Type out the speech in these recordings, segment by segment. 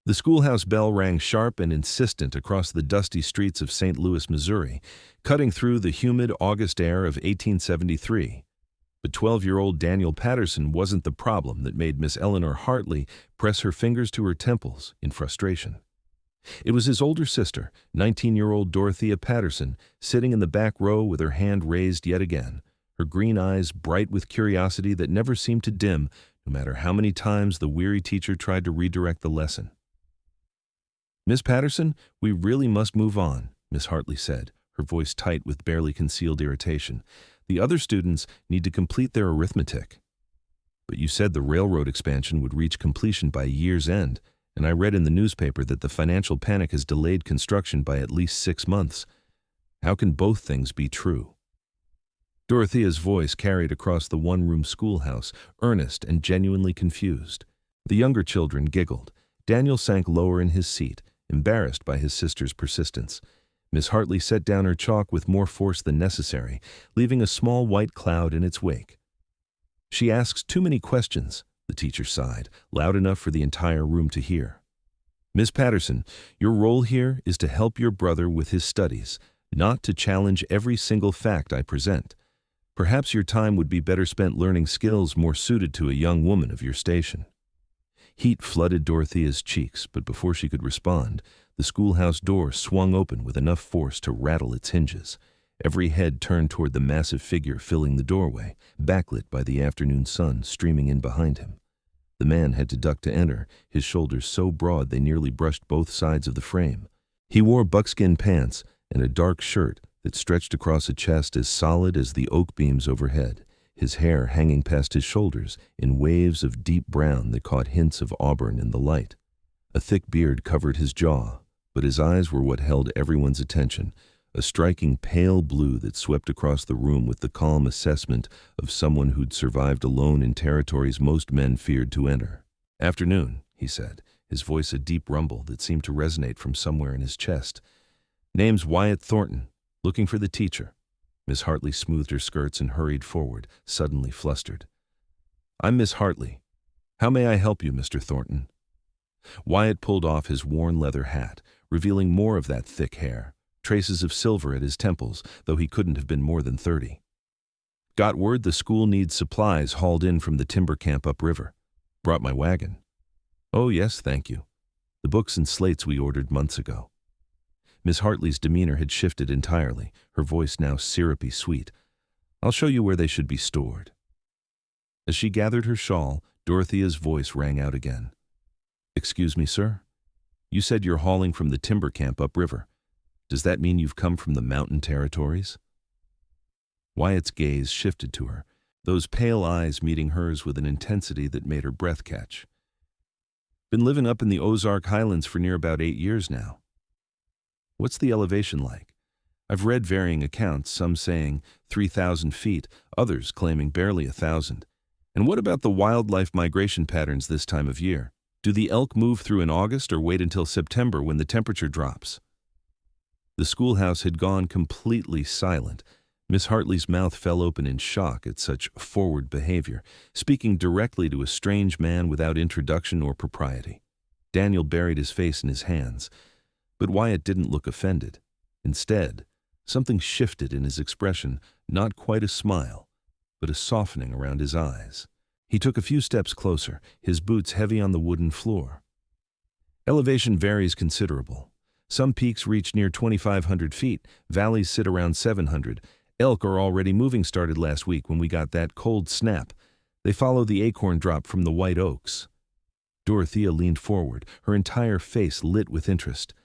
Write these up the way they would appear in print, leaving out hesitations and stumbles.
The schoolhouse bell rang sharp and insistent across the dusty streets of St. Louis, Missouri, cutting through the humid August air of 1873. But 12-year-old Daniel Patterson wasn't the problem that made Miss Eleanor Hartley press her fingers to her temples in frustration. It was his older sister, 19-year-old Dorothea Patterson, sitting in the back row with her hand raised yet again, her green eyes bright with curiosity that never seemed to dim, no matter how many times the weary teacher tried to redirect the lesson. "Miss Patterson, we really must move on," Miss Hartley said, her voice tight with barely concealed irritation. "The other students need to complete their arithmetic." "But you said the railroad expansion would reach completion by year's end, and I read in the newspaper that the financial panic has delayed construction by at least 6 months. How can both things be true?" Dorothea's voice carried across the one-room schoolhouse, earnest and genuinely confused. The younger children giggled. Daniel sank lower in his seat, embarrassed by his sister's persistence. Miss Hartley set down her chalk with more force than necessary, leaving a small white cloud in its wake. "She asks too many questions," the teacher sighed, loud enough for the entire room to hear. "Miss Patterson, your role here is to help your brother with his studies, not to challenge every single fact I present. Perhaps your time would be better spent learning skills more suited to a young woman of your station." Heat flooded Dorothea's cheeks, but before she could respond, the schoolhouse door swung open with enough force to rattle its hinges. Every head turned toward the massive figure filling the doorway, backlit by the afternoon sun streaming in behind him. The man had to duck to enter, his shoulders so broad they nearly brushed both sides of the frame. He wore buckskin pants and a dark shirt that stretched across a chest as solid as the oak beams overhead, his hair hanging past his shoulders in waves of deep brown that caught hints of auburn in the light. A thick beard covered his jaw, but his eyes were what held everyone's attention, a striking pale blue that swept across the room with the calm assessment of someone who'd survived alone in territories most men feared to enter. "Afternoon," he said, his voice a deep rumble that seemed to resonate from somewhere in his chest. "Name's Wyatt Thornton, looking for the teacher." Miss Hartley smoothed her skirts and hurried forward, suddenly flustered. "I'm Miss Hartley. How may I help you, Mr. Thornton?" Wyatt pulled off his worn leather hat, revealing more of that thick hair, traces of silver at his temples, though he couldn't have been more than 30. "Got word the school needs supplies hauled in from the timber camp upriver. Brought my wagon." "Oh, yes, thank you. The books and slates we ordered months ago." Miss Hartley's demeanor had shifted entirely, her voice now syrupy sweet. "I'll show you where they should be stored." As she gathered her shawl, Dorothea's voice rang out again. "Excuse me, sir? You said you're hauling from the timber camp upriver. Does that mean you've come from the mountain territories?" Wyatt's gaze shifted to her, those pale eyes meeting hers with an intensity that made her breath catch. "Been living up in the Ozark Highlands for near about 8 years now." "What's the elevation like?" "I've read varying accounts, some saying 3,000 feet, others claiming barely 1,000. And what about the wildlife migration patterns this time of year? Do the elk move through in August or wait until September when the temperature drops?" The schoolhouse had gone completely silent. Miss Hartley's mouth fell open in shock at such forward behavior, speaking directly to a strange man without introduction or propriety. Daniel buried his face in his hands. But Wyatt didn't look offended. Instead, something shifted in his expression, not quite a smile, but a softening around his eyes. He took a few steps closer, his boots heavy on the wooden floor. "Elevation varies considerable. Some peaks reach near 2,500 feet, valleys sit around 700. Elk are already moving started last week when we got that cold snap. They follow the acorn drop from the white oaks." Dorothea leaned forward, her entire face lit with interest.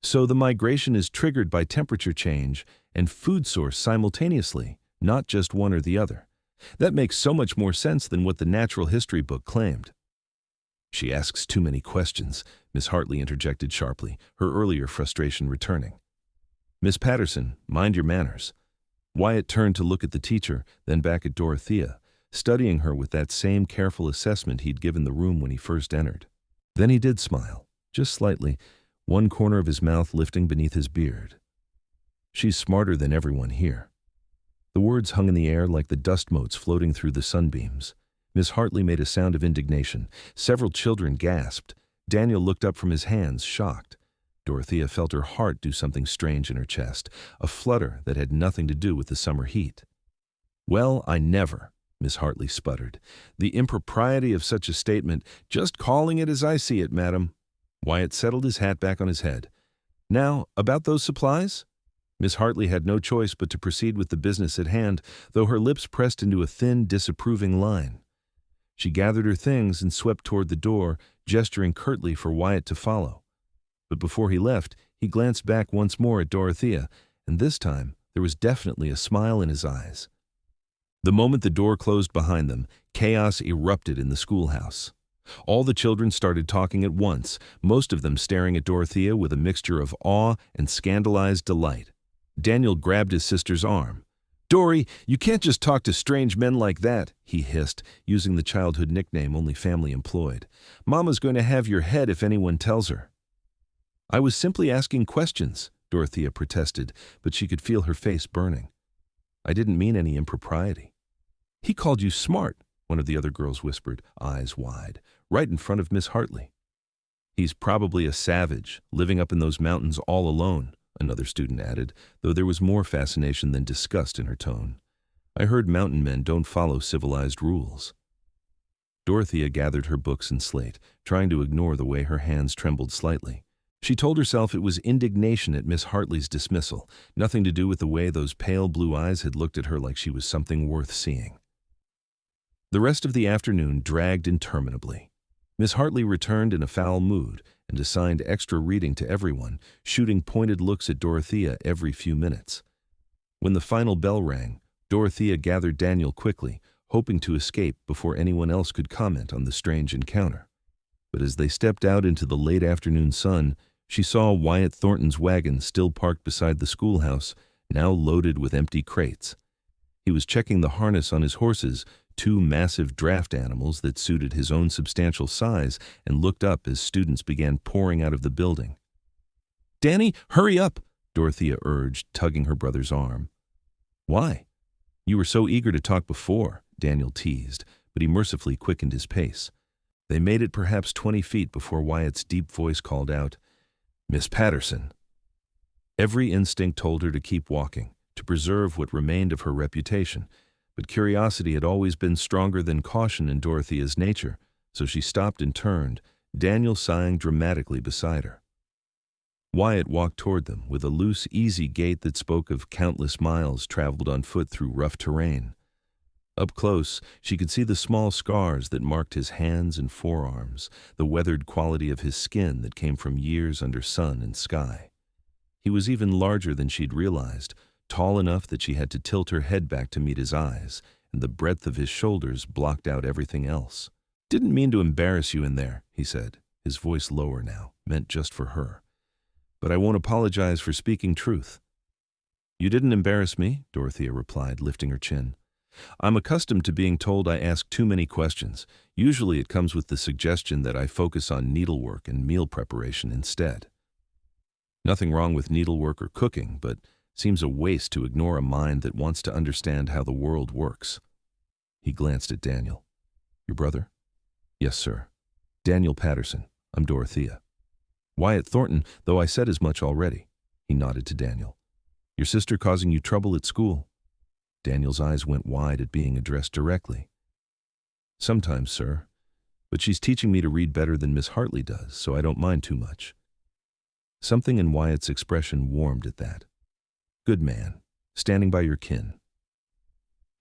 "So the migration is triggered by temperature change and food source simultaneously, not just one or the other. That makes so much more sense than what the natural history book claimed." "She asks too many questions," Miss Hartley interjected sharply, her earlier frustration returning. "Miss Patterson, mind your manners." Wyatt turned to look at the teacher, then back at Dorothea, studying her with that same careful assessment he'd given the room when he first entered. Then he did smile, just slightly, one corner of his mouth lifting beneath his beard. "She's smarter than everyone here." The words hung in the air like the dust motes floating through the sunbeams. Miss Hartley made a sound of indignation. Several children gasped. Daniel looked up from his hands, shocked. Dorothea felt her heart do something strange in her chest, a flutter that had nothing to do with the summer heat. "Well, I never," Miss Hartley sputtered. "The impropriety of such a statement, just calling it as I see it, madam." Wyatt settled his hat back on his head. "Now, about those supplies?" Miss Hartley had no choice but to proceed with the business at hand, though her lips pressed into a thin, disapproving line. She gathered her things and swept toward the door, gesturing curtly for Wyatt to follow. But before he left, he glanced back once more at Dorothea, and this time there was definitely a smile in his eyes. The moment the door closed behind them, chaos erupted in the schoolhouse. All the children started talking at once, most of them staring at Dorothea with a mixture of awe and scandalized delight. Daniel grabbed his sister's arm. "Dory, you can't just talk to strange men like that," he hissed, using the childhood nickname only family employed. "Mama's going to have your head if anyone tells her." "I was simply asking questions," Dorothea protested, but she could feel her face burning. "I didn't mean any impropriety." "He called you smart," one of the other girls whispered, eyes wide, right in front of Miss Hartley. "He's probably a savage, living up in those mountains all alone," another student added, though there was more fascination than disgust in her tone. "I heard mountain men don't follow civilized rules." Dorothea gathered her books and slate, trying to ignore the way her hands trembled slightly. She told herself it was indignation at Miss Hartley's dismissal, nothing to do with the way those pale blue eyes had looked at her like she was something worth seeing. The rest of the afternoon dragged interminably. Miss Hartley returned in a foul mood and assigned extra reading to everyone, shooting pointed looks at Dorothea every few minutes. When the final bell rang, Dorothea gathered Daniel quickly, hoping to escape before anyone else could comment on the strange encounter. But as they stepped out into the late afternoon sun, she saw Wyatt Thornton's wagon still parked beside the schoolhouse, now loaded with empty crates. He was checking the harness on his horses, two massive draft animals that suited his own substantial size, and looked up as students began pouring out of the building. "Danny, hurry up," Dorothea urged, tugging her brother's arm. "Why? You were so eager to talk before," Daniel teased, but he mercifully quickened his pace. They made it perhaps 20 feet before Wyatt's deep voice called out, "Miss Patterson." Every instinct told her to keep walking, to preserve what remained of her reputation, but curiosity had always been stronger than caution in Dorothea's nature, so she stopped and turned, Daniel sighing dramatically beside her. Wyatt walked toward them with a loose, easy gait that spoke of countless miles traveled on foot through rough terrain. Up close, she could see the small scars that marked his hands and forearms, the weathered quality of his skin that came from years under sun and sky. He was even larger than she'd realized, tall enough that she had to tilt her head back to meet his eyes, and the breadth of his shoulders blocked out everything else. "Didn't mean to embarrass you in there," he said, his voice lower now, meant just for her. "But I won't apologize for speaking truth." "You didn't embarrass me," Dorothea replied, lifting her chin. "I'm accustomed to being told I ask too many questions. Usually it comes with the suggestion that I focus on needlework and meal preparation instead. Nothing wrong with needlework or cooking, but seems a waste to ignore a mind that wants to understand how the world works." He glanced at Daniel. "Your brother?" "Yes, sir. Daniel Patterson. I'm Dorothea." "Wyatt Thornton, though I said as much already." He nodded to Daniel. "Your sister causing you trouble at school?" Daniel's eyes went wide at being addressed directly. "Sometimes, sir. But she's teaching me to read better than Miss Hartley does, so I don't mind too much." Something in Wyatt's expression warmed at that. "Good man. Standing by your kin."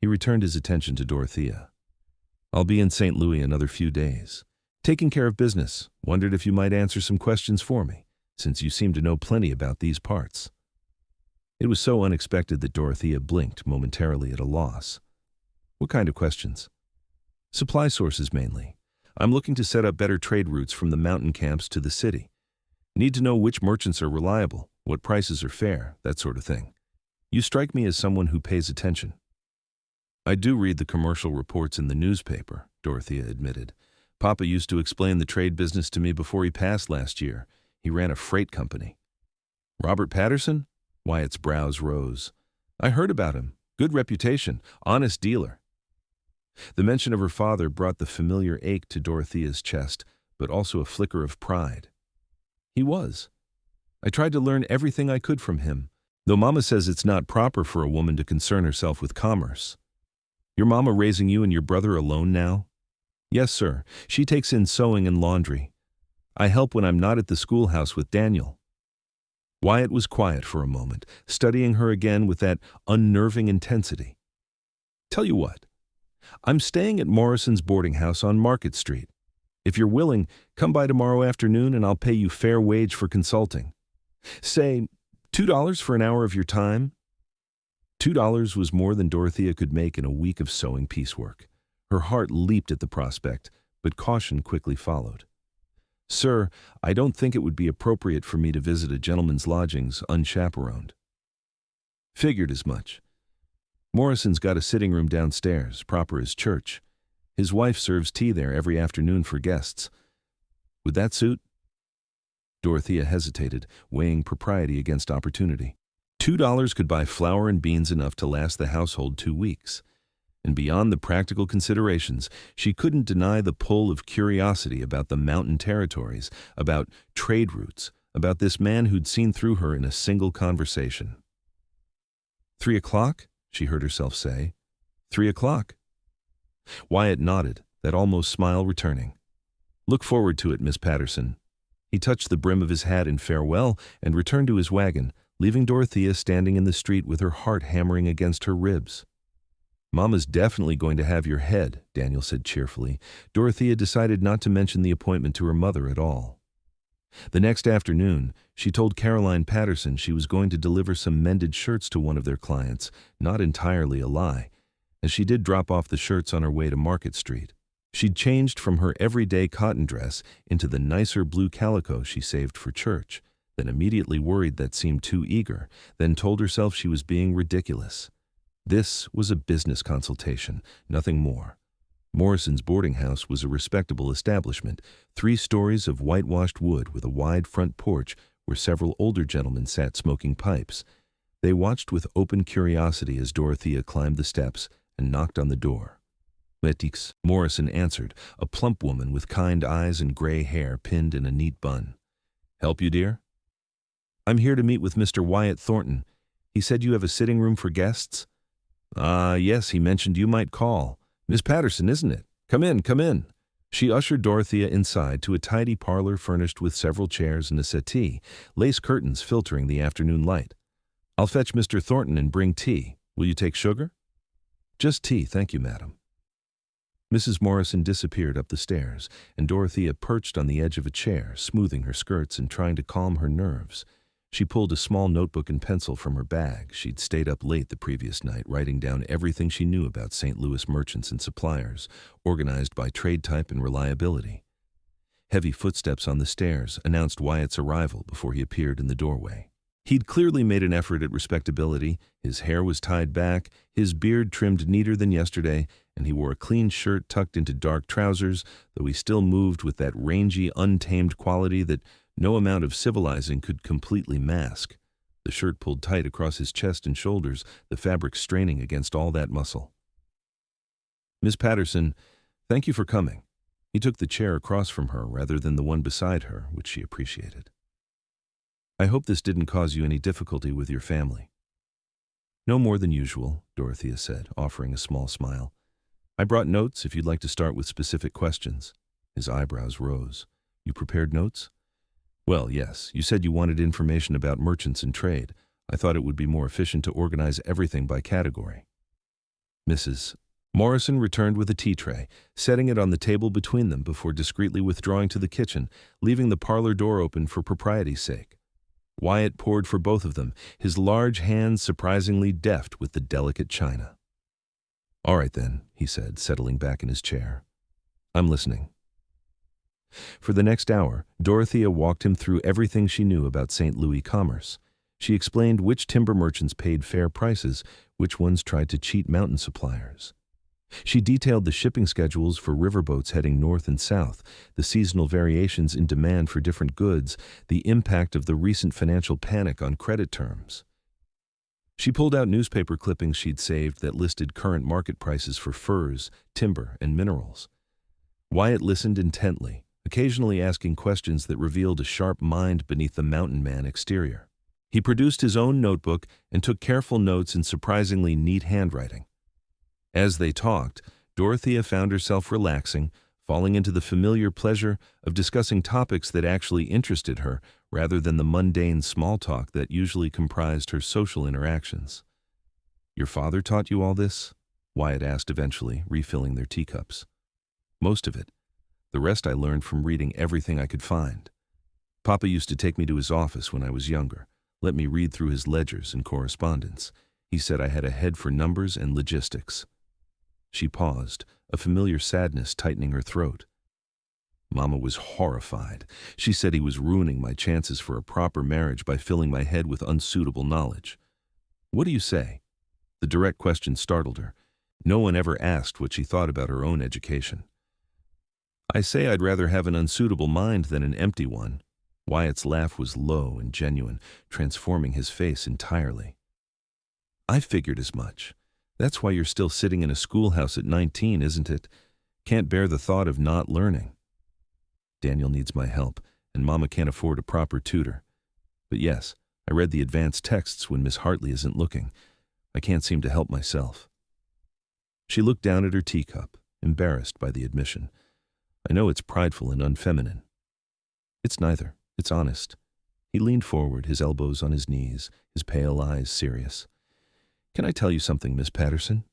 He returned his attention to Dorothea. "I'll be in St. Louis another few days. Taking care of business. Wondered if you might answer some questions for me, since you seem to know plenty about these parts." It was so unexpected that Dorothea blinked, momentarily at a loss. "What kind of questions?" "Supply sources, mainly. I'm looking to set up better trade routes from the mountain camps to the city. Need to know which merchants are reliable, what prices are fair, that sort of thing. You strike me as someone who pays attention." "I do read the commercial reports in the newspaper," Dorothea admitted. "Papa used to explain the trade business to me before he passed last year. He ran a freight company." "Robert Patterson?" Wyatt's brows rose. "I heard about him. Good reputation. Honest dealer." The mention of her father brought the familiar ache to Dorothea's chest, but also a flicker of pride. He was. I tried to learn everything I could from him, though Mama says it's not proper for a woman to concern herself with commerce. Your Mama raising you and your brother alone now? Yes, sir. She takes in sewing and laundry. I help when I'm not at the schoolhouse with Daniel. Wyatt was quiet for a moment, studying her again with that unnerving intensity. Tell you what, I'm staying at Morrison's boarding house on Market Street. If you're willing, come by tomorrow afternoon and I'll pay you fair wage for consulting. Say, $2 for an hour of your time? $2 was more than Dorothea could make in a week of sewing piecework. Her heart leaped at the prospect, but caution quickly followed. Sir, I don't think it would be appropriate for me to visit a gentleman's lodgings unchaperoned. Figured as much. Morrison's got a sitting room downstairs, proper as church. His wife serves tea there every afternoon for guests. Would that suit? Dorothea hesitated, weighing propriety against opportunity. $2 could buy flour and beans enough to last the household 2 weeks. And beyond the practical considerations, she couldn't deny the pull of curiosity about the mountain territories, about trade routes, about this man who'd seen through her in a single conversation. 3 o'clock? She heard herself say. 3 o'clock. Wyatt nodded, that almost smile returning. Look forward to it, Miss Patterson. He touched the brim of his hat in farewell and returned to his wagon, leaving Dorothea standing in the street with her heart hammering against her ribs. Mama's definitely going to have your head, Daniel said cheerfully. Dorothea decided not to mention the appointment to her mother at all. The next afternoon, she told Caroline Patterson she was going to deliver some mended shirts to one of their clients, not entirely a lie, as she did drop off the shirts on her way to Market Street. She'd changed from her everyday cotton dress into the nicer blue calico she saved for church, then immediately worried that seemed too eager, then told herself she was being ridiculous. This was a business consultation, nothing more. Morrison's boarding house was a respectable establishment, 3 stories of whitewashed wood with a wide front porch where several older gentlemen sat smoking pipes. They watched with open curiosity as Dorothea climbed the steps and knocked on the door. Letix, Morrison answered, a plump woman with kind eyes and gray hair pinned in a neat bun. Help you, dear? I'm here to meet with Mr. Wyatt Thornton. He said you have a sitting room for guests? Yes, he mentioned you might call. Miss Patterson, isn't it? Come in, come in. She ushered Dorothea inside to a tidy parlor furnished with several chairs and a settee, lace curtains filtering the afternoon light. I'll fetch Mr. Thornton and bring tea. Will you take sugar? Just tea, thank you, madam. Mrs. Morrison disappeared up the stairs, and Dorothea perched on the edge of a chair, smoothing her skirts and trying to calm her nerves. She pulled a small notebook and pencil from her bag. She'd stayed up late the previous night, writing down everything she knew about St. Louis merchants and suppliers, organized by trade type and reliability. Heavy footsteps on the stairs announced Wyatt's arrival before he appeared in the doorway. He'd clearly made an effort at respectability. His hair was tied back, his beard trimmed neater than yesterday, and he wore a clean shirt tucked into dark trousers, though he still moved with that rangy, untamed quality that no amount of civilizing could completely mask. The shirt pulled tight across his chest and shoulders, the fabric straining against all that muscle. Miss Patterson, thank you for coming. He took the chair across from her rather than the one beside her, which she appreciated. I hope this didn't cause you any difficulty with your family. No more than usual, Dorothea said, offering a small smile. I brought notes if you'd like to start with specific questions. His eyebrows rose. You prepared notes? Well, yes. You said you wanted information about merchants and trade. I thought it would be more efficient to organize everything by category. Mrs. Morrison returned with a tea tray, setting it on the table between them before discreetly withdrawing to the kitchen, leaving the parlor door open for propriety's sake. Wyatt poured for both of them, his large hands surprisingly deft with the delicate china. All right then, he said, settling back in his chair. I'm listening. For the next hour, Dorothea walked him through everything she knew about St. Louis commerce. She explained which timber merchants paid fair prices, which ones tried to cheat mountain suppliers. She detailed the shipping schedules for riverboats heading north and south, the seasonal variations in demand for different goods, the impact of the recent financial panic on credit terms. She pulled out newspaper clippings she'd saved that listed current market prices for furs, timber, and minerals. Wyatt listened intently, occasionally asking questions that revealed a sharp mind beneath the mountain man exterior. He produced his own notebook and took careful notes in surprisingly neat handwriting. As they talked, Dorothea found herself relaxing, falling into the familiar pleasure of discussing topics that actually interested her rather than the mundane small talk that usually comprised her social interactions. "Your father taught you all this?" Wyatt asked eventually, refilling their teacups. "Most of it. The rest I learned from reading everything I could find. Papa used to take me to his office when I was younger, let me read through his ledgers and correspondence. He said I had a head for numbers and logistics." She paused, a familiar sadness tightening her throat. Mama was horrified. She said he was ruining my chances for a proper marriage by filling my head with unsuitable knowledge. "What do you say?" The direct question startled her. No one ever asked what she thought about her own education. "I say I'd rather have an unsuitable mind than an empty one." Wyatt's laugh was low and genuine, transforming his face entirely. "I figured as much. That's why you're still sitting in a schoolhouse at 19, isn't it? Can't bear the thought of not learning." "Daniel needs my help, and Mama can't afford a proper tutor. But yes, I read the advanced texts when Miss Hartley isn't looking. I can't seem to help myself." She looked down at her teacup, embarrassed by the admission. "I know it's prideful and unfeminine." "It's neither. It's honest." He leaned forward, his elbows on his knees, his pale eyes serious. "Can I tell you something, Miss Patterson?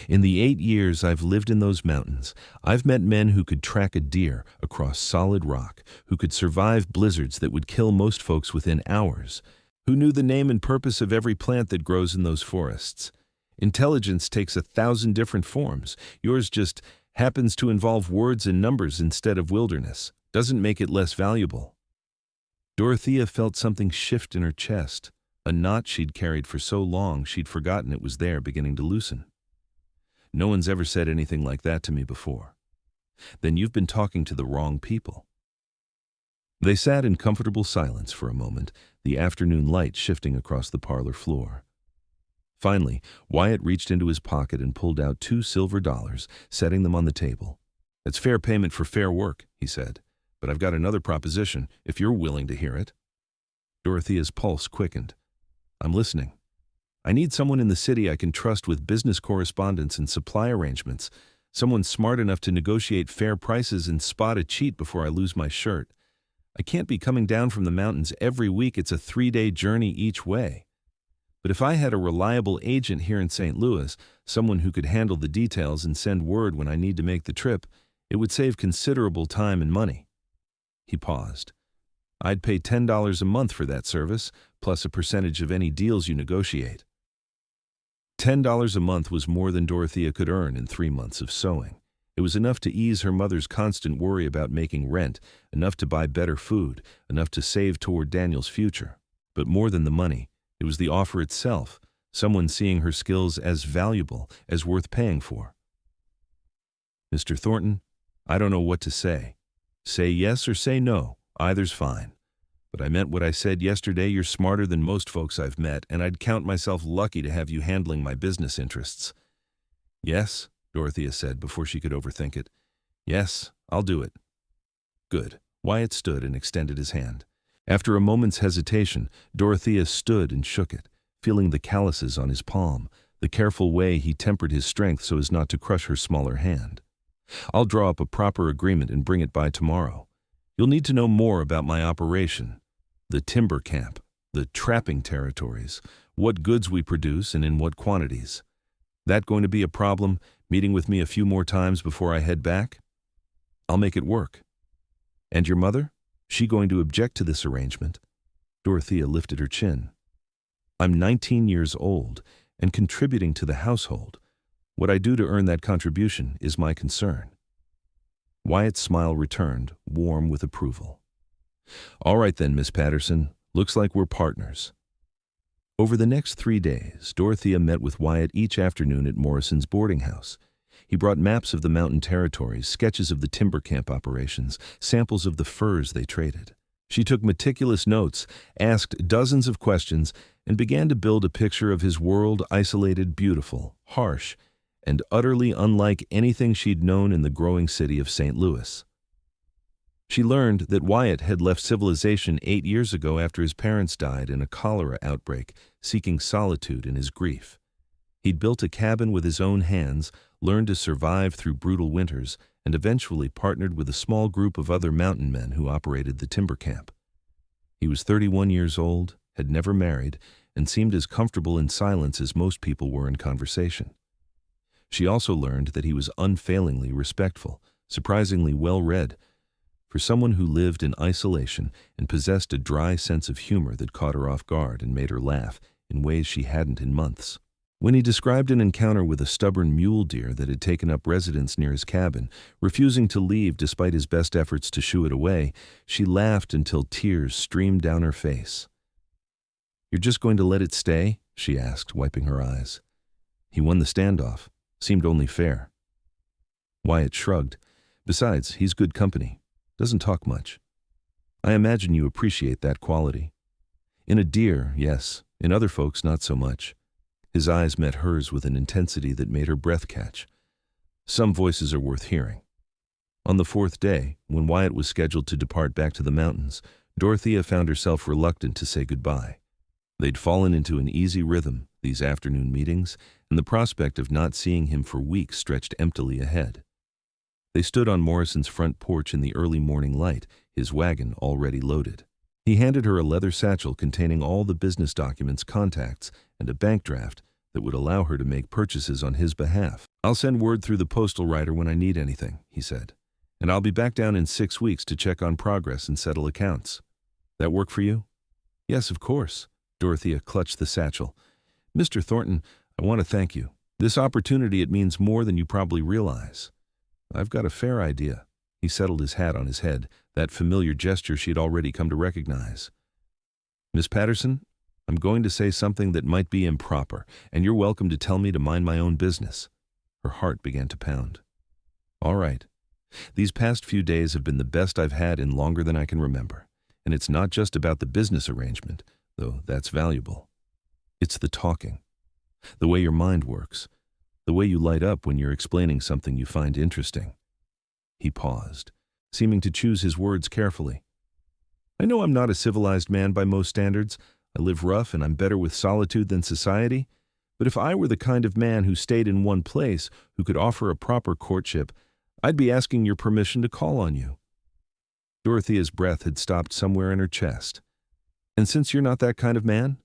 In the 8 years I've lived in those mountains, I've met men who could track a deer across solid rock, who could survive blizzards that would kill most folks within hours, who knew the name and purpose of every plant that grows in those forests. Intelligence takes 1,000 different forms. Yours just happens to involve words and numbers instead of wilderness. Doesn't make it less valuable." Dorothea felt something shift in her chest. A knot she'd carried for so long she'd forgotten it was there, beginning to loosen. "No one's ever said anything like that to me before." "Then you've been talking to the wrong people." They sat in comfortable silence for a moment, the afternoon light shifting across the parlor floor. Finally, Wyatt reached into his pocket and pulled out $2 silver, setting them on the table. "It's fair payment for fair work," he said. "But I've got another proposition, if you're willing to hear it." Dorothea's pulse quickened. "I'm listening." "I need someone in the city I can trust with business correspondence and supply arrangements, someone smart enough to negotiate fair prices and spot a cheat before I lose my shirt. I can't be coming down from the mountains every week. It's a 3-day journey each way. But if I had a reliable agent here in St. Louis, someone who could handle the details and send word when I need to make the trip, it would save considerable time and money." He paused. "I'd pay $10 a month for that service, plus a percentage of any deals you negotiate." $10 a month was more than Dorothea could earn in 3 months of sewing. It was enough to ease her mother's constant worry about making rent, enough to buy better food, enough to save toward Daniel's future. But more than the money, it was the offer itself, someone seeing her skills as valuable, as worth paying for. "Mr. Thornton, I don't know what to say. Say yes or say no, either's fine. But I meant what I said yesterday. You're smarter than most folks I've met, and I'd count myself lucky to have you handling my business interests." "Yes," Dorothea said before she could overthink it. "Yes, I'll do it." "Good." Wyatt stood and extended his hand. After a moment's hesitation, Dorothea stood and shook it, feeling the calluses on his palm, the careful way he tempered his strength so as not to crush her smaller hand. "I'll draw up a proper agreement and bring it by tomorrow. You'll need to know more about my operation, the timber camp, the trapping territories, what goods we produce and in what quantities. That going to be a problem, meeting with me a few more times before I head back?" "I'll make it work." "And your mother? She going to object to this arrangement?" Dorothea lifted her chin. "I'm 19 years old and contributing to the household. What I do to earn that contribution is my concern." Wyatt's smile returned, warm with approval. "All right then, Miss Patterson. Looks like we're partners." Over the next 3 days, Dorothea met with Wyatt each afternoon at Morrison's boarding house. He brought maps of the mountain territories, sketches of the timber camp operations, samples of the furs they traded. She took meticulous notes, asked dozens of questions, and began to build a picture of his world, isolated, beautiful, harsh, and utterly unlike anything she'd known in the growing city of St. Louis. She learned that Wyatt had left civilization 8 years ago after his parents died in a cholera outbreak, seeking solitude in his grief. He'd built a cabin with his own hands, learned to survive through brutal winters, and eventually partnered with a small group of other mountain men who operated the timber camp. He was 31 years old, had never married, and seemed as comfortable in silence as most people were in conversation. She also learned that he was unfailingly respectful, surprisingly well-read, for someone who lived in isolation and possessed a dry sense of humor that caught her off guard and made her laugh in ways she hadn't in months. When he described an encounter with a stubborn mule deer that had taken up residence near his cabin, refusing to leave despite his best efforts to shoo it away, she laughed until tears streamed down her face. "You're just going to let it stay?" she asked, wiping her eyes. "He won the standoff. Seemed only fair." Wyatt shrugged. "Besides, he's good company. Doesn't talk much. I imagine you appreciate that quality." "In a deer, yes. In other folks, not so much." His eyes met hers with an intensity that made her breath catch. "Some voices are worth hearing." On the 4th day, when Wyatt was scheduled to depart back to the mountains, Dorothea found herself reluctant to say goodbye. They'd fallen into an easy rhythm, these afternoon meetings, and the prospect of not seeing him for weeks stretched emptily ahead. They stood on Morrison's front porch in the early morning light, his wagon already loaded. He handed her a leather satchel containing all the business documents, contacts, and a bank draft that would allow her to make purchases on his behalf. "I'll send word through the postal rider when I need anything," he said. "And I'll be back down in 6 weeks to check on progress and settle accounts. That work for you?" "Yes, of course." Dorothea clutched the satchel. "Mr. Thornton, I want to thank you. This opportunity, it means more than you probably realize." "I've got a fair idea." He settled his hat on his head, that familiar gesture she had already come to recognize. "Miss Patterson, I'm going to say something that might be improper, and you're welcome to tell me to mind my own business." Her heart began to pound. "All right. These past few days have been the best I've had in longer than I can remember. And it's not just about the business arrangement, though that's valuable. It's the talking. The way your mind works. The way you light up when you're explaining something you find interesting." He paused, seeming to choose his words carefully. "I know I'm not a civilized man by most standards. I live rough and I'm better with solitude than society. But if I were the kind of man who stayed in one place, who could offer a proper courtship, I'd be asking your permission to call on you." Dorothea's breath had stopped somewhere in her chest. "And since you're not that kind of man,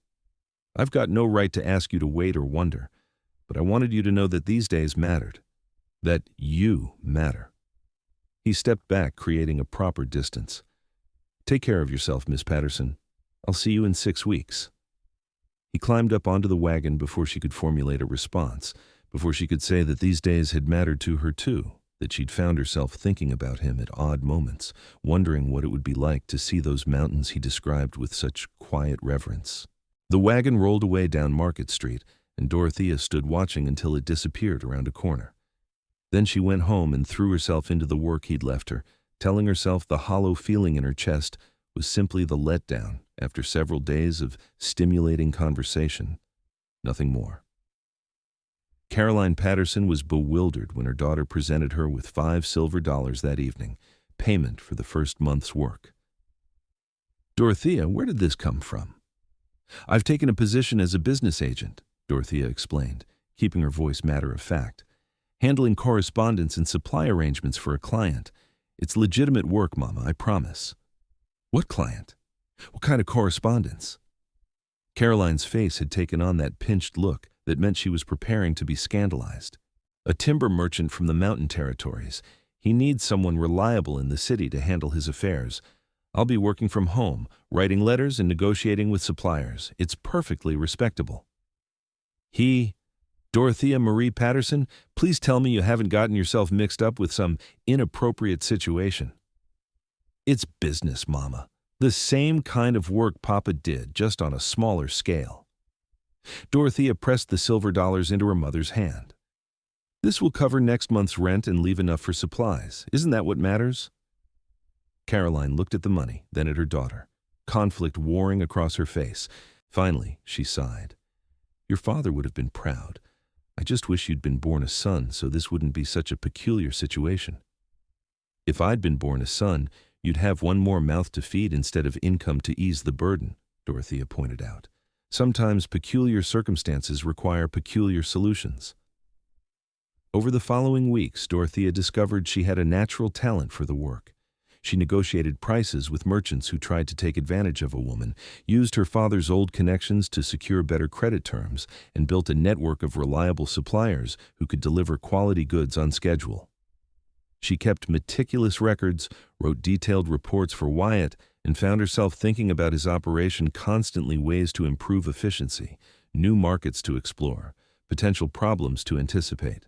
I've got no right to ask you to wait or wonder, but I wanted you to know that these days mattered. That you matter." He stepped back, creating a proper distance. "Take care of yourself, Miss Patterson. I'll see you in 6 weeks." He climbed up onto the wagon before she could formulate a response, before she could say that these days had mattered to her too, that she'd found herself thinking about him at odd moments, wondering what it would be like to see those mountains he described with such quiet reverence. The wagon rolled away down Market Street, and Dorothea stood watching until it disappeared around a corner. Then she went home and threw herself into the work he'd left her, telling herself the hollow feeling in her chest was simply the letdown after several days of stimulating conversation. Nothing more. Caroline Patterson was bewildered when her daughter presented her with $5 silver that evening, payment for the first month's work. "Dorothea, where did this come from?" "I've taken a position as a business agent," Dorothea explained, keeping her voice matter-of-fact. "Handling correspondence and supply arrangements for a client. It's legitimate work, Mama, I promise." "What client? What kind of correspondence?" Caroline's face had taken on that pinched look that meant she was preparing to be scandalized. "A timber merchant from the mountain territories. He needs someone reliable in the city to handle his affairs. I'll be working from home, writing letters and negotiating with suppliers. It's perfectly respectable." Dorothea Marie Patterson, please tell me you haven't gotten yourself mixed up with some inappropriate situation. "It's business, Mama. The same kind of work Papa did, just on a smaller scale." Dorothea pressed the silver dollars into her mother's hand. "This will cover next month's rent and leave enough for supplies. Isn't that what matters?" Caroline looked at the money, then at her daughter, conflict warring across her face. Finally, she sighed. "Your father would have been proud. I just wish you'd been born a son so this wouldn't be such a peculiar situation." "If I'd been born a son, You'd have one more mouth to feed instead of income to ease the burden, Dorothea pointed out. Sometimes peculiar circumstances require peculiar solutions. Over the following weeks, Dorothea discovered she had a natural talent for the work. She negotiated prices with merchants who tried to take advantage of a woman, used her father's old connections to secure better credit terms, and built a network of reliable suppliers who could deliver quality goods on schedule. She kept meticulous records, wrote detailed reports for Wyatt, and found herself thinking about his operation constantly, ways to improve efficiency, new markets to explore, potential problems to anticipate.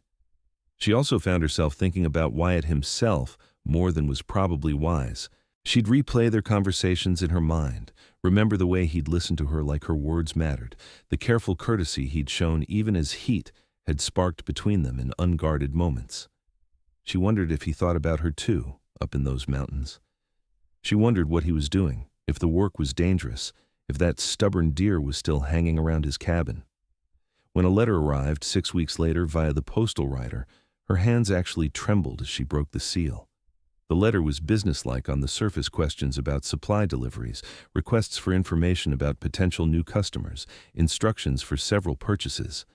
She also found herself thinking about Wyatt himself more than was probably wise. She'd replay their conversations in her mind, remember the way he'd listened to her like her words mattered, the careful courtesy he'd shown even as heat had sparked between them in unguarded moments. She wondered if he thought about her too, up in those mountains. She wondered what he was doing, if the work was dangerous, if that stubborn deer was still hanging around his cabin. When a letter arrived 6 weeks later via the postal rider, her hands actually trembled as she broke the seal. The letter was businesslike on the surface: questions about supply deliveries, requests for information about potential new customers, instructions for several purchases.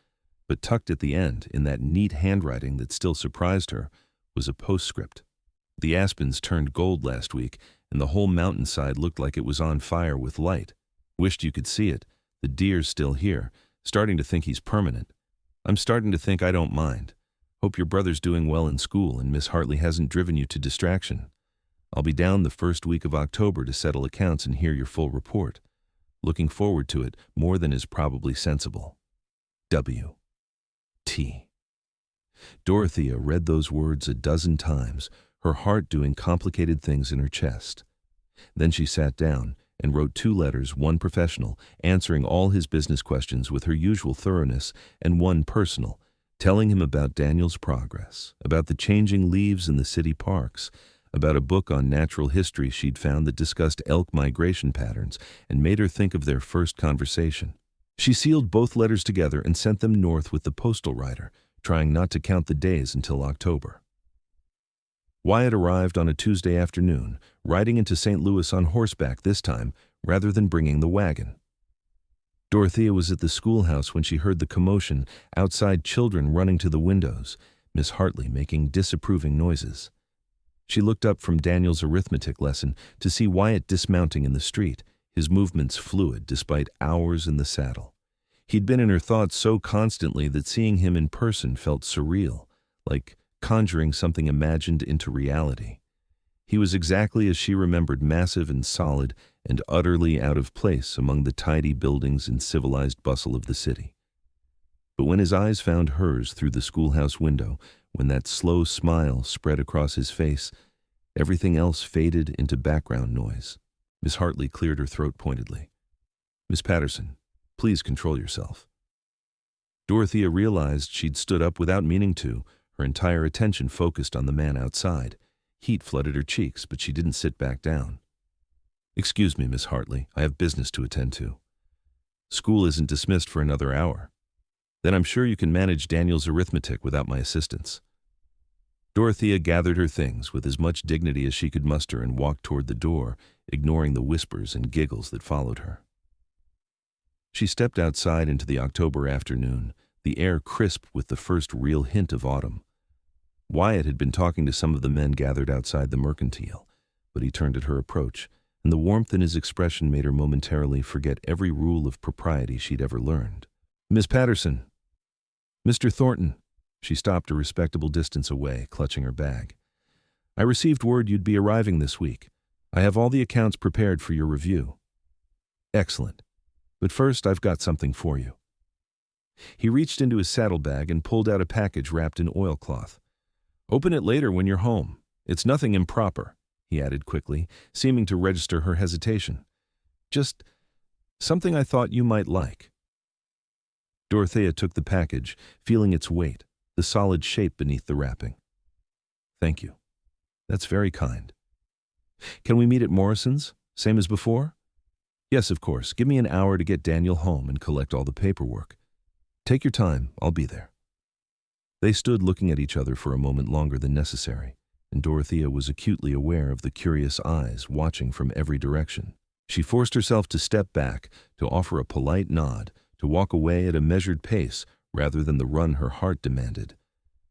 But tucked at the end, in that neat handwriting that still surprised her, was a postscript. The aspens turned gold last week, and the whole mountainside looked like it was on fire with light. Wished you could see it. The deer's still here. Starting to think he's permanent. I'm starting to think I don't mind. Hope your brother's doing well in school and Miss Hartley hasn't driven you to distraction. I'll be down the first week of October to settle accounts and hear your full report. Looking forward to it more than is probably sensible. W. T. Dorothea read those words a dozen times, her heart doing complicated things in her chest. Then she sat down and wrote 2 letters, one professional, answering all his business questions with her usual thoroughness, and one personal, telling him about Daniel's progress, about the changing leaves in the city parks, about a book on natural history she'd found that discussed elk migration patterns and made her think of their first conversation. She sealed both letters together and sent them north with the postal rider, trying not to count the days until October. Wyatt arrived on a Tuesday afternoon, riding into St. Louis on horseback this time, rather than bringing the wagon. Dorothea was at the schoolhouse when she heard the commotion, outside children running to the windows, Miss Hartley making disapproving noises. She looked up from Daniel's arithmetic lesson to see Wyatt dismounting in the street, his movements fluid despite hours in the saddle. He'd been in her thoughts so constantly that seeing him in person felt surreal, like conjuring something imagined into reality. He was exactly as she remembered, massive and solid and utterly out of place among the tidy buildings and civilized bustle of the city. But when his eyes found hers through the schoolhouse window, when that slow smile spread across his face, everything else faded into background noise. Miss Hartley cleared her throat pointedly. "Miss Patterson, please control yourself." Dorothea realized she'd stood up without meaning to, her entire attention focused on the man outside. Heat flooded her cheeks, but she didn't sit back down. "Excuse me, Miss Hartley, I have business to attend to. School isn't dismissed for another hour. Then I'm sure you can manage Daniel's arithmetic without my assistance." Dorothea gathered her things with as much dignity as she could muster and walked toward the door, ignoring the whispers and giggles that followed her. She stepped outside into the October afternoon, the air crisp with the first real hint of autumn. Wyatt had been talking to some of the men gathered outside the mercantile, but he turned at her approach, and the warmth in his expression made her momentarily forget every rule of propriety she'd ever learned. "Miss Patterson." "Mr. Thornton." She stopped a respectable distance away, clutching her bag. "I received word you'd be arriving this week. I have all the accounts prepared for your review." "Excellent. But first, I've got something for you." He reached into his saddlebag and pulled out a package wrapped in oilcloth. "Open it later when you're home. It's nothing improper," he added quickly, seeming to register her hesitation. "Just something I thought you might like." Dorothea took the package, feeling its weight, the solid shape beneath the wrapping. "Thank you. That's very kind. Can we meet at Morrison's, same as before?" "Yes, of course. Give me an hour to get Daniel home and collect all the paperwork. Take your time. I'll be there." They stood looking at each other for a moment longer than necessary. and Dorothea was acutely aware of the curious eyes watching from every direction. She forced herself to step back, to offer a polite nod, to walk away at a measured pace rather than the run her heart demanded.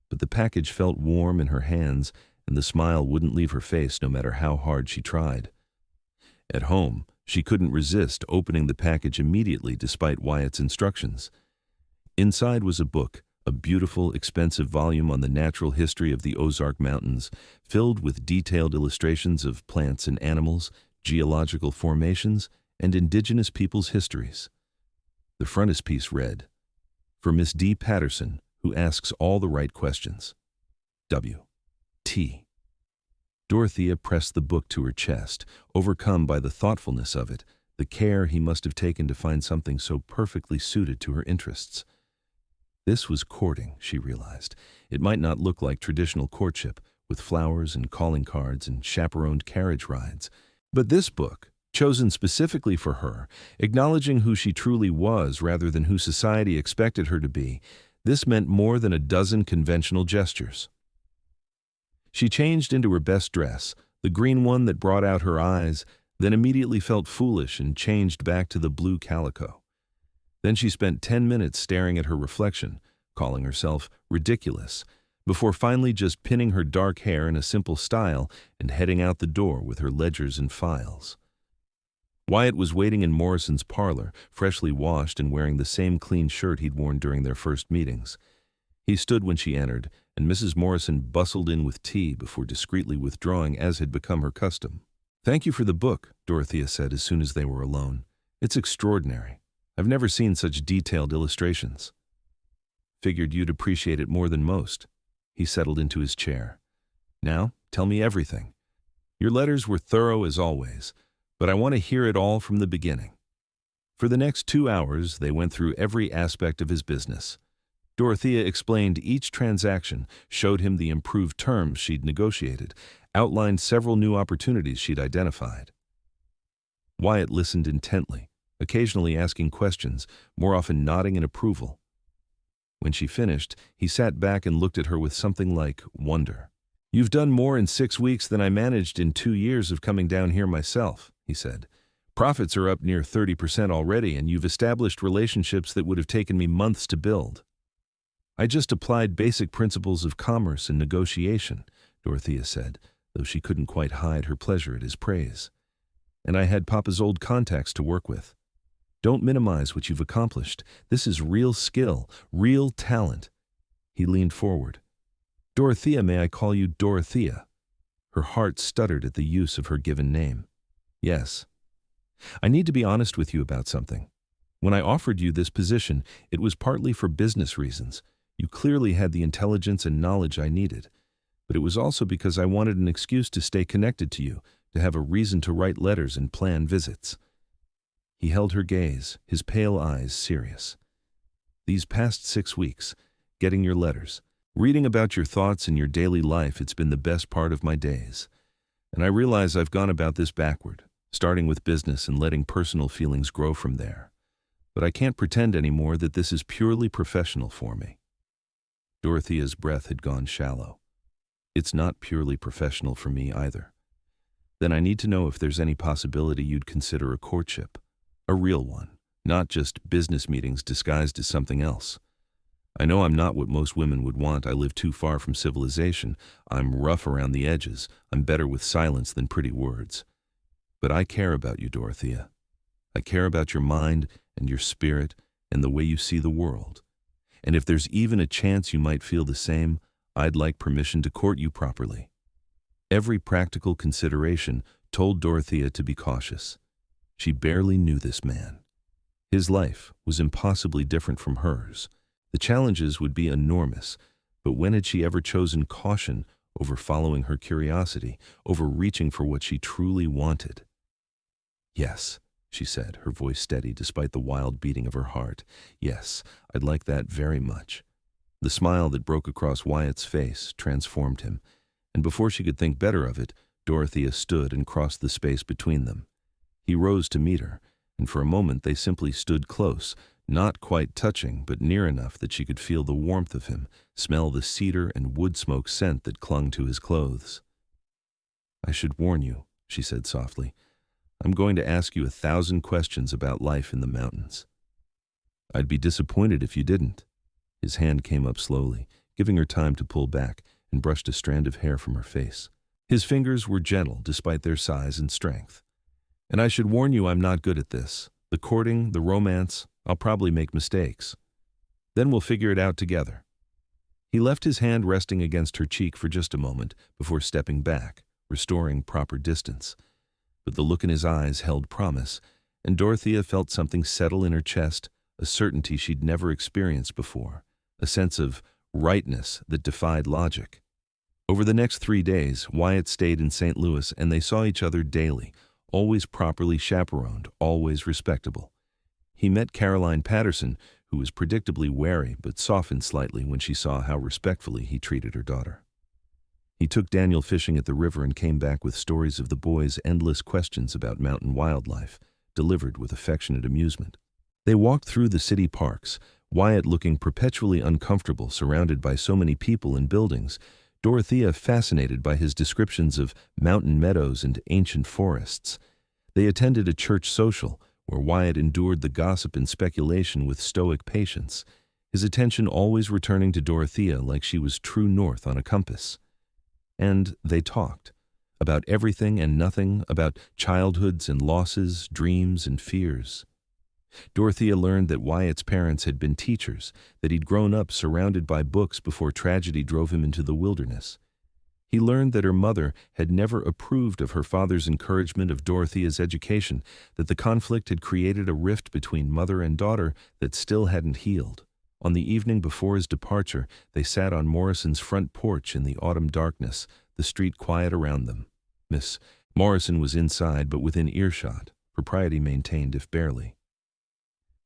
But the package felt warm in her hands, and the smile wouldn't leave her face no matter how hard she tried. At home, she couldn't resist opening the package immediately despite Wyatt's instructions. Inside was a book, a beautiful, expensive volume on the natural history of the Ozark Mountains, filled with detailed illustrations of plants and animals, geological formations, and indigenous peoples' histories. The frontispiece read, "For Miss D. Patterson, who asks all the right questions. W. T." Dorothea pressed the book to her chest, overcome by the thoughtfulness of it, the care he must have taken to find something so perfectly suited to her interests. This was courting, she realized. It might not look like traditional courtship, with flowers and calling cards and chaperoned carriage rides. But this book, chosen specifically for her, acknowledging who she truly was rather than who society expected her to be, this meant more than a dozen conventional gestures. She changed into her best dress, the green one that brought out her eyes, then immediately felt foolish and changed back to the blue calico. Then she spent 10 minutes staring at her reflection, calling herself ridiculous, before finally just pinning her dark hair in a simple style and heading out the door with her ledgers and files. Wyatt was waiting in Morrison's parlor, freshly washed and wearing the same clean shirt he'd worn during their first meetings. He stood when she entered, and Mrs. Morrison bustled in with tea before discreetly withdrawing as had become her custom. "Thank you for the book," Dorothea said as soon as they were alone. "It's extraordinary. I've never seen such detailed illustrations." "Figured you'd appreciate it more than most." He settled into his chair. "Now, tell me everything. Your letters were thorough as always, but I want to hear it all from the beginning." For the next 2 hours, they went through every aspect of his business. Dorothea explained each transaction, showed him the improved terms she'd negotiated, outlined several new opportunities she'd identified. Wyatt listened intently, occasionally asking questions, more often nodding in approval. When she finished, he sat back and looked at her with something like wonder. "You've done more in 6 weeks than I managed in 2 years of coming down here myself," he said. "Profits are up near 30% already, and you've established relationships that would have taken me months to build." "I just applied basic principles of commerce and negotiation," Dorothea said, though she couldn't quite hide her pleasure at his praise. "And I had Papa's old contacts to work with. Don't minimize what you've accomplished. This is real skill, real talent." He leaned forward. "Dorothea, may I call you Dorothea?" Her heart stuttered at the use of her given name. "Yes. I need to be honest with you about something. When I offered you this position, it was partly for business reasons. You clearly had the intelligence and knowledge I needed. But it was also because I wanted an excuse to stay connected to you, to have a reason to write letters and plan visits." He held her gaze, his pale eyes serious. "These past 6 weeks, getting your letters, reading about your thoughts and your daily life, it's been the best part of my days. And I realize I've gone about this backward, starting with business and letting personal feelings grow from there. But I can't pretend anymore that this is purely professional for me." Dorothea's breath had gone shallow. "It's not purely professional for me either. Then I need to know if there's any possibility you'd consider a courtship. A real one, not just business meetings disguised as something else. I know I'm not what most women would want. I live too far from civilization. I'm rough around the edges. I'm better with silence than pretty words. But I care about you, Dorothea. I care about your mind and your spirit and the way you see the world. And if there's even a chance you might feel the same, I'd like permission to court you properly." Every practical consideration told Dorothea to be cautious. She barely knew this man. His life was impossibly different from hers. The challenges would be enormous, but when had she ever chosen caution over following her curiosity, over reaching for what she truly wanted? "Yes," she said, her voice steady despite the wild beating of her heart. "Yes, I'd like that very much." The smile that broke across Wyatt's face transformed him, and before she could think better of it, Dorothea stood and crossed the space between them. He rose to meet her, and for a moment they simply stood close, not quite touching, but near enough that she could feel the warmth of him, smell the cedar and wood smoke scent that clung to his clothes. "I should warn you," she said softly. "I'm going to ask you 1,000 questions about life in the mountains." "I'd be disappointed if you didn't." His hand came up slowly, giving her time to pull back, and brushed a strand of hair from her face. His fingers were gentle despite their size and strength. "And I should warn you I'm not good at this. The courting, the romance, I'll probably make mistakes. Then we'll figure it out together." He left his hand resting against her cheek for just a moment before stepping back, restoring proper distance. But the look in his eyes held promise, and Dorothea felt something settle in her chest, a certainty she'd never experienced before, a sense of rightness that defied logic. Over the next 3 days, Wyatt stayed in St. Louis, and they saw each other daily, always properly chaperoned, always respectable. He met Caroline Patterson, who was predictably wary but softened slightly when she saw how respectfully he treated her daughter. He took Daniel fishing at the river and came back with stories of the boys' endless questions about mountain wildlife, delivered with affectionate amusement. They walked through the city parks, Wyatt looking perpetually uncomfortable surrounded by so many people and buildings, Dorothea fascinated by his descriptions of mountain meadows and ancient forests. They attended a church social, where Wyatt endured the gossip and speculation with stoic patience, his attention always returning to Dorothea like she was true north on a compass. And they talked, about everything and nothing, about childhoods and losses, dreams and fears. Dorothea learned that Wyatt's parents had been teachers, that he'd grown up surrounded by books before tragedy drove him into the wilderness. He learned that her mother had never approved of her father's encouragement of Dorothea's education, that the conflict had created a rift between mother and daughter that still hadn't healed. On the evening before his departure, they sat on Morrison's front porch in the autumn darkness, the street quiet around them. Miss Morrison was inside but within earshot, propriety maintained if barely.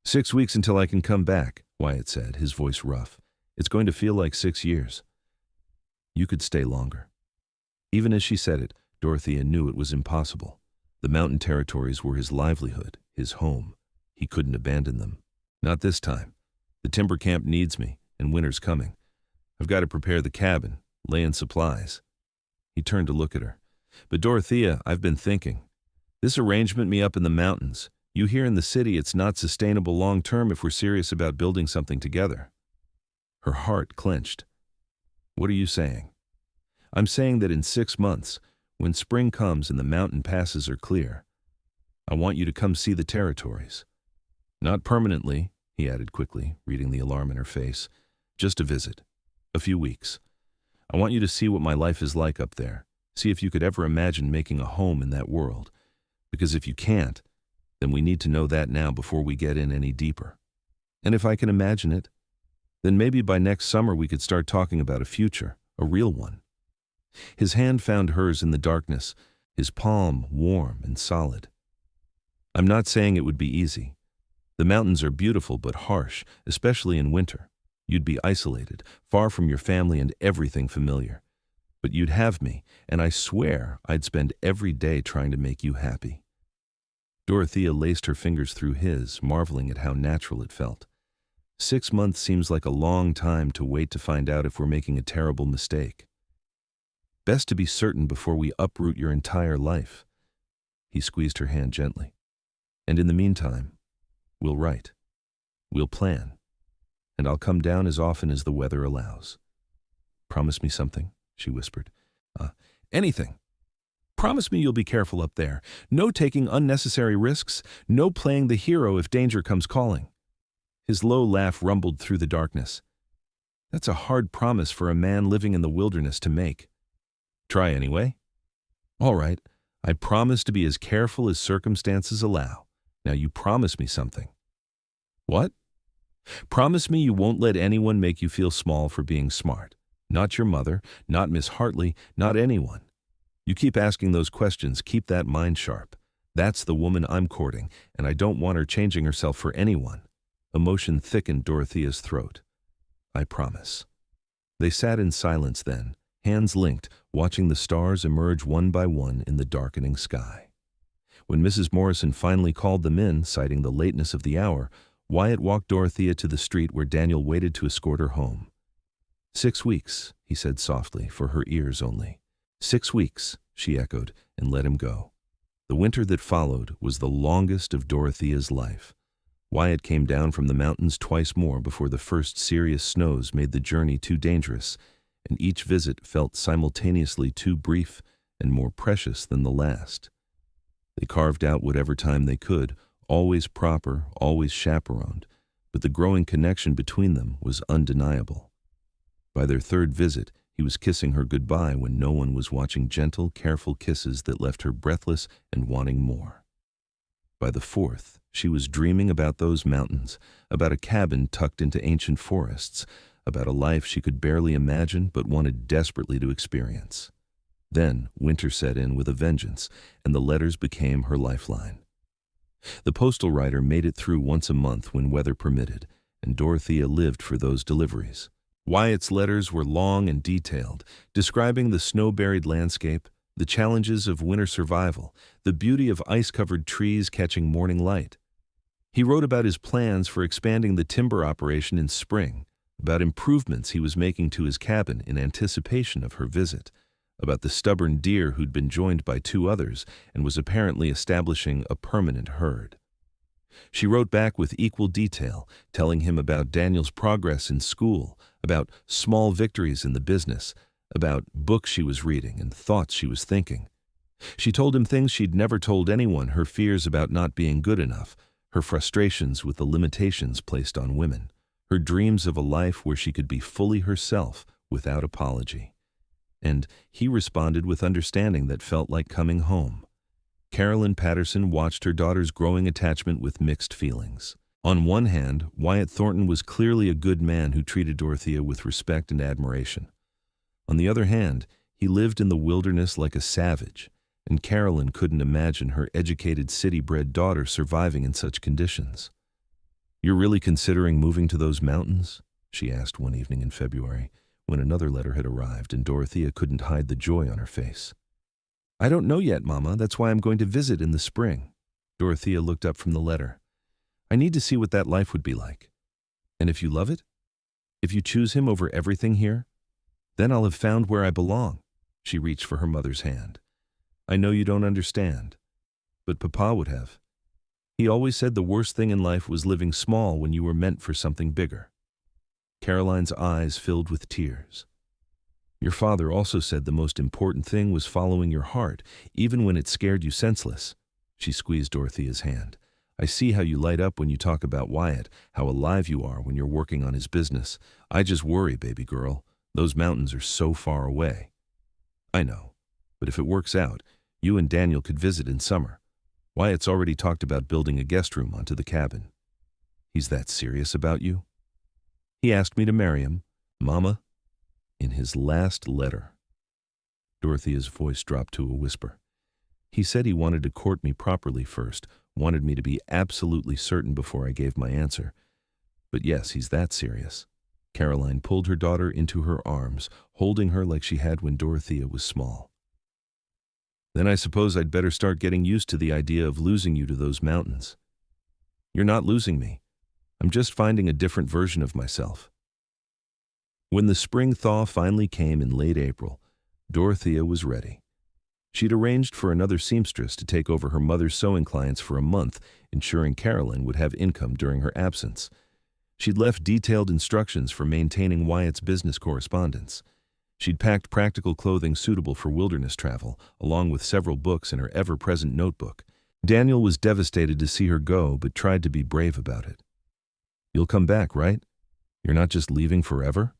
"6 weeks until I can come back," Wyatt said, his voice rough. "It's going to feel like 6 years. You could stay longer." Even as she said it, Dorothea knew it was impossible. The mountain territories were his livelihood, his home. He couldn't abandon them. "Not this time. The timber camp needs me, and winter's coming. I've got to prepare the cabin, lay in supplies." He turned to look at her. "But Dorothea, I've been thinking. This arrangement me up in the mountains. You here in the city, it's not sustainable long-term if we're serious about building something together." Her heart clenched. "What are you saying?" "I'm saying that in 6 months, when spring comes and the mountain passes are clear, I want you to come see the territories. Not permanently," he added quickly, reading the alarm in her face. "Just a visit. A few weeks. I want you to see what my life is like up there. See if you could ever imagine making a home in that world. Because if you can't, then we need to know that now before we get in any deeper. And if I can imagine it, then maybe by next summer we could start talking about a future, a real one." His hand found hers in the darkness, his palm warm and solid. "I'm not saying it would be easy. The mountains are beautiful but harsh, especially in winter. You'd be isolated, far from your family and everything familiar. But you'd have me, and I swear I'd spend every day trying to make you happy." Dorothea laced her fingers through his, marveling at how natural it felt. 6 months seems like a long time to wait to find out if we're making a terrible mistake. Best to be certain before we uproot your entire life." He squeezed her hand gently. "And in the meantime, we'll write. We'll plan. And I'll come down as often as the weather allows. Promise me something," she whispered. Anything. Promise me you'll be careful up there. No taking unnecessary risks. No playing the hero if danger comes calling." His low laugh rumbled through the darkness. "That's a hard promise for a man living in the wilderness to make." "Try anyway." "All right. I promise to be as careful as circumstances allow. Now you promise me something." "What?" "Promise me you won't let anyone make you feel small for being smart. Not your mother, not Miss Hartley, not anyone. You keep asking those questions, keep that mind sharp. That's the woman I'm courting, and I don't want her changing herself for anyone." Emotion thickened Dorothea's throat. "I promise." They sat in silence then, hands linked, watching the stars emerge one by one in the darkening sky. When Mrs. Morrison finally called them in, citing the lateness of the hour, Wyatt walked Dorothea to the street where Daniel waited to escort her home. 6 weeks, he said softly, for her ears only. 6 weeks, she echoed, and let him go. The winter that followed was the longest of Dorothea's life. Wyatt came down from the mountains twice more before the first serious snows made the journey too dangerous, and each visit felt simultaneously too brief and more precious than the last. They carved out whatever time they could, always proper, always chaperoned, but the growing connection between them was undeniable. By their third visit, he was kissing her goodbye when no one was watching, gentle, careful kisses that left her breathless and wanting more. By the fourth, she was dreaming about those mountains, about a cabin tucked into ancient forests, about a life she could barely imagine but wanted desperately to experience. Then winter set in with a vengeance, and the letters became her lifeline. The postal rider made it through once a month when weather permitted, and Dorothea lived for those deliveries. Wyatt's letters were long and detailed, describing the snow-buried landscape, the challenges of winter survival, the beauty of ice-covered trees catching morning light. He wrote about his plans for expanding the timber operation in spring, about improvements he was making to his cabin in anticipation of her visit, about the stubborn deer who'd been joined by two others and was apparently establishing a permanent herd. She wrote back with equal detail, telling him about Daniel's progress in school, about small victories in the business, about books she was reading and thoughts she was thinking. She told him things she'd never told anyone, her fears about not being good enough, her frustrations with the limitations placed on women, her dreams of a life where she could be fully herself without apology. And he responded with understanding that felt like coming home. Carolyn Patterson watched her daughter's growing attachment with mixed feelings. On one hand, Wyatt Thornton was clearly a good man who treated Dorothea with respect and admiration. On the other hand, he lived in the wilderness like a savage, and Carolyn couldn't imagine her educated city-bred daughter surviving in such conditions. "You're really considering moving to those mountains?" she asked one evening in February, when another letter had arrived and Dorothea couldn't hide the joy on her face. "I don't know yet, Mama. That's why I'm going to visit in the spring." Dorothea looked up from the letter. "I need to see what that life would be like. And if you love it? If you choose him over everything here? Then I'll have found where I belong." She reached for her mother's hand. "I know you don't understand, but Papa would have. He always said the worst thing in life was living small when you were meant for something bigger." Caroline's eyes filled with tears. "Your father also said the most important thing was following your heart, even when it scared you senseless." She squeezed Dorothea's hand. "I see how you light up when you talk about Wyatt, how alive you are when you're working on his business. I just worry, baby girl. Those mountains are so far away." "I know, but if it works out, you and Daniel could visit in summer. Wyatt's already talked about building a guest room onto the cabin." "He's that serious about you?" "He asked me to marry him, Mama, in his last letter." Dorothea's voice dropped to a whisper. "He said he wanted to court me properly first, wanted me to be absolutely certain before I gave my answer. But yes, he's that serious." Caroline pulled her daughter into her arms, holding her like she had when Dorothea was small. "Then I suppose I'd better start getting used to the idea of losing you to those mountains." "You're not losing me. I'm just finding a different version of myself." When the spring thaw finally came in late April, Dorothea was ready. She'd arranged for another seamstress to take over her mother's sewing clients for a month, ensuring Caroline would have income during her absence. She'd left detailed instructions for maintaining Wyatt's business correspondence. She'd packed practical clothing suitable for wilderness travel, along with several books in her ever-present notebook. Daniel was devastated to see her go, but tried to be brave about it. "You'll come back, right? You're not just leaving forever?"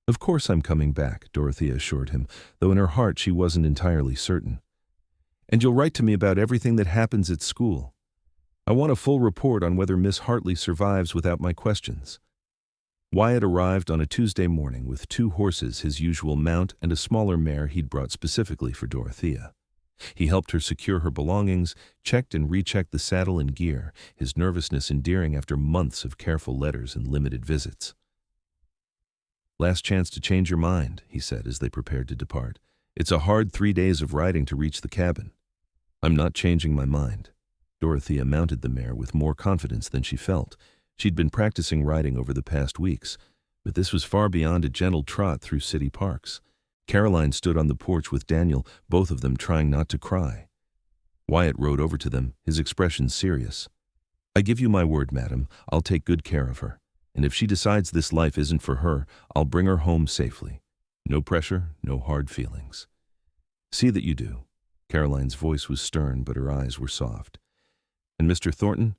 "Of course I'm coming back," Dorothea assured him, though in her heart she wasn't entirely certain. "And you'll write to me about everything that happens at school. I want a full report on whether Miss Hartley survives without my questions." Wyatt arrived on a Tuesday morning with 2 horses, his usual mount, and a smaller mare he'd brought specifically for Dorothea. He helped her secure her belongings, checked and rechecked the saddle and gear, his nervousness endearing after months of careful letters and limited visits. "Last chance to change your mind," he said as they prepared to depart. "It's a hard 3 days of riding to reach the cabin." "I'm not changing my mind." Dorothea mounted the mare with more confidence than she felt. She'd been practicing riding over the past weeks, but this was far beyond a gentle trot through city parks. Caroline stood on the porch with Daniel, both of them trying not to cry. Wyatt rode over to them, his expression serious. "I give you my word, madam, I'll take good care of her. And if she decides this life isn't for her, I'll bring her home safely. No pressure, no hard feelings." "See that you do." Caroline's voice was stern, but her eyes were soft. "And Mr. Thornton,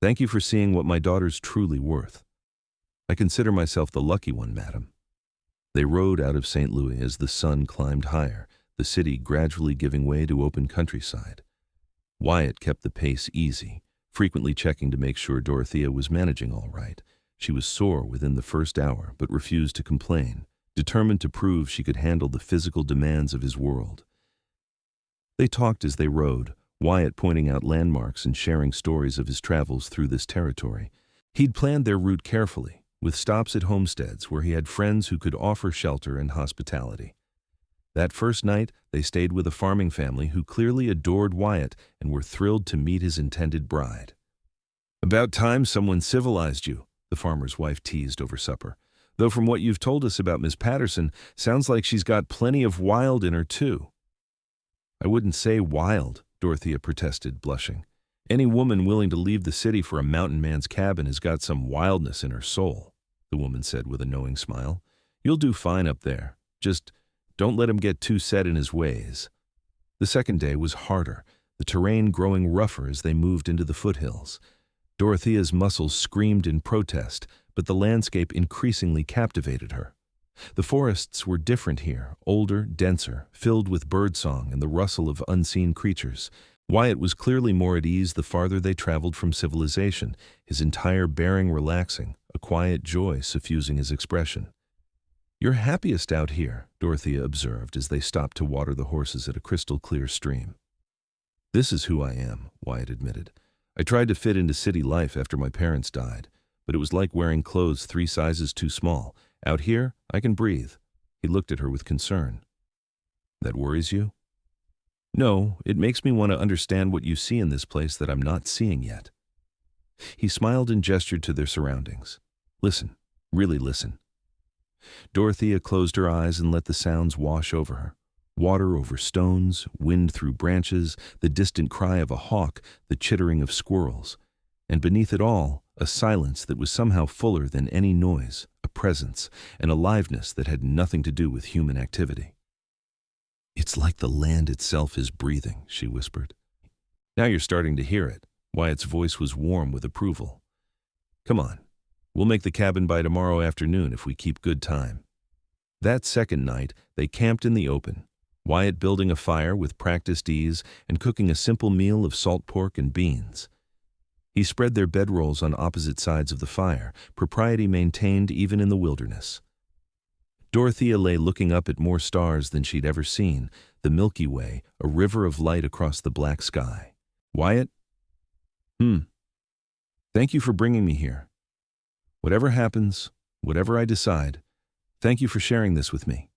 thank you for seeing what my daughter's truly worth. I consider myself the lucky one, madam." They rode out of St. Louis as the sun climbed higher, the city gradually giving way to open countryside. Wyatt kept the pace easy, frequently checking to make sure Dorothea was managing all right. She was sore within the first hour, but refused to complain, determined to prove she could handle the physical demands of his world. They talked as they rode, Wyatt pointing out landmarks and sharing stories of his travels through this territory. He'd planned their route carefully, with stops at homesteads where he had friends who could offer shelter and hospitality. That first night, they stayed with a farming family who clearly adored Wyatt and were thrilled to meet his intended bride. "About time someone civilized you," the farmer's wife teased over supper. "Though from what you've told us about Miss Patterson, sounds like she's got plenty of wild in her, too." "I wouldn't say wild," Dorothea protested, blushing. "Any woman willing to leave the city for a mountain man's cabin has got some wildness in her soul," the woman said with a knowing smile. "You'll do fine up there. Just don't let him get too set in his ways." The second day was harder, the terrain growing rougher as they moved into the foothills. Dorothea's muscles screamed in protest, but the landscape increasingly captivated her. The forests were different here, older, denser, filled with birdsong and the rustle of unseen creatures. Wyatt was clearly more at ease the farther they traveled from civilization, his entire bearing relaxing, a quiet joy suffusing his expression. "You're happiest out here," Dorothea observed as they stopped to water the horses at a crystal-clear stream. "This is who I am," Wyatt admitted. "I tried to fit into city life after my parents died, but it was like wearing clothes 3 sizes too small. Out here, I can breathe." He looked at her with concern. "That worries you?" "No, it makes me want to understand what you see in this place that I'm not seeing yet." He smiled and gestured to their surroundings. "Listen, really listen." Dorothea closed her eyes and let the sounds wash over her. Water over stones, wind through branches, the distant cry of a hawk, the chittering of squirrels. And beneath it all, a silence that was somehow fuller than any noise, a presence, an aliveness that had nothing to do with human activity. "It's like the land itself is breathing," she whispered. "Now you're starting to hear it." Wyatt's voice was warm with approval. "Come on. We'll make the cabin by tomorrow afternoon if we keep good time." That second night, they camped in the open, Wyatt building a fire with practiced ease and cooking a simple meal of salt pork and beans. He spread their bedrolls on opposite sides of the fire, propriety maintained even in the wilderness. Dorothea lay looking up at more stars than she'd ever seen, the Milky Way, a river of light across the black sky. "Wyatt? Thank you for bringing me here. Whatever happens, whatever I decide, thank you for sharing this with me."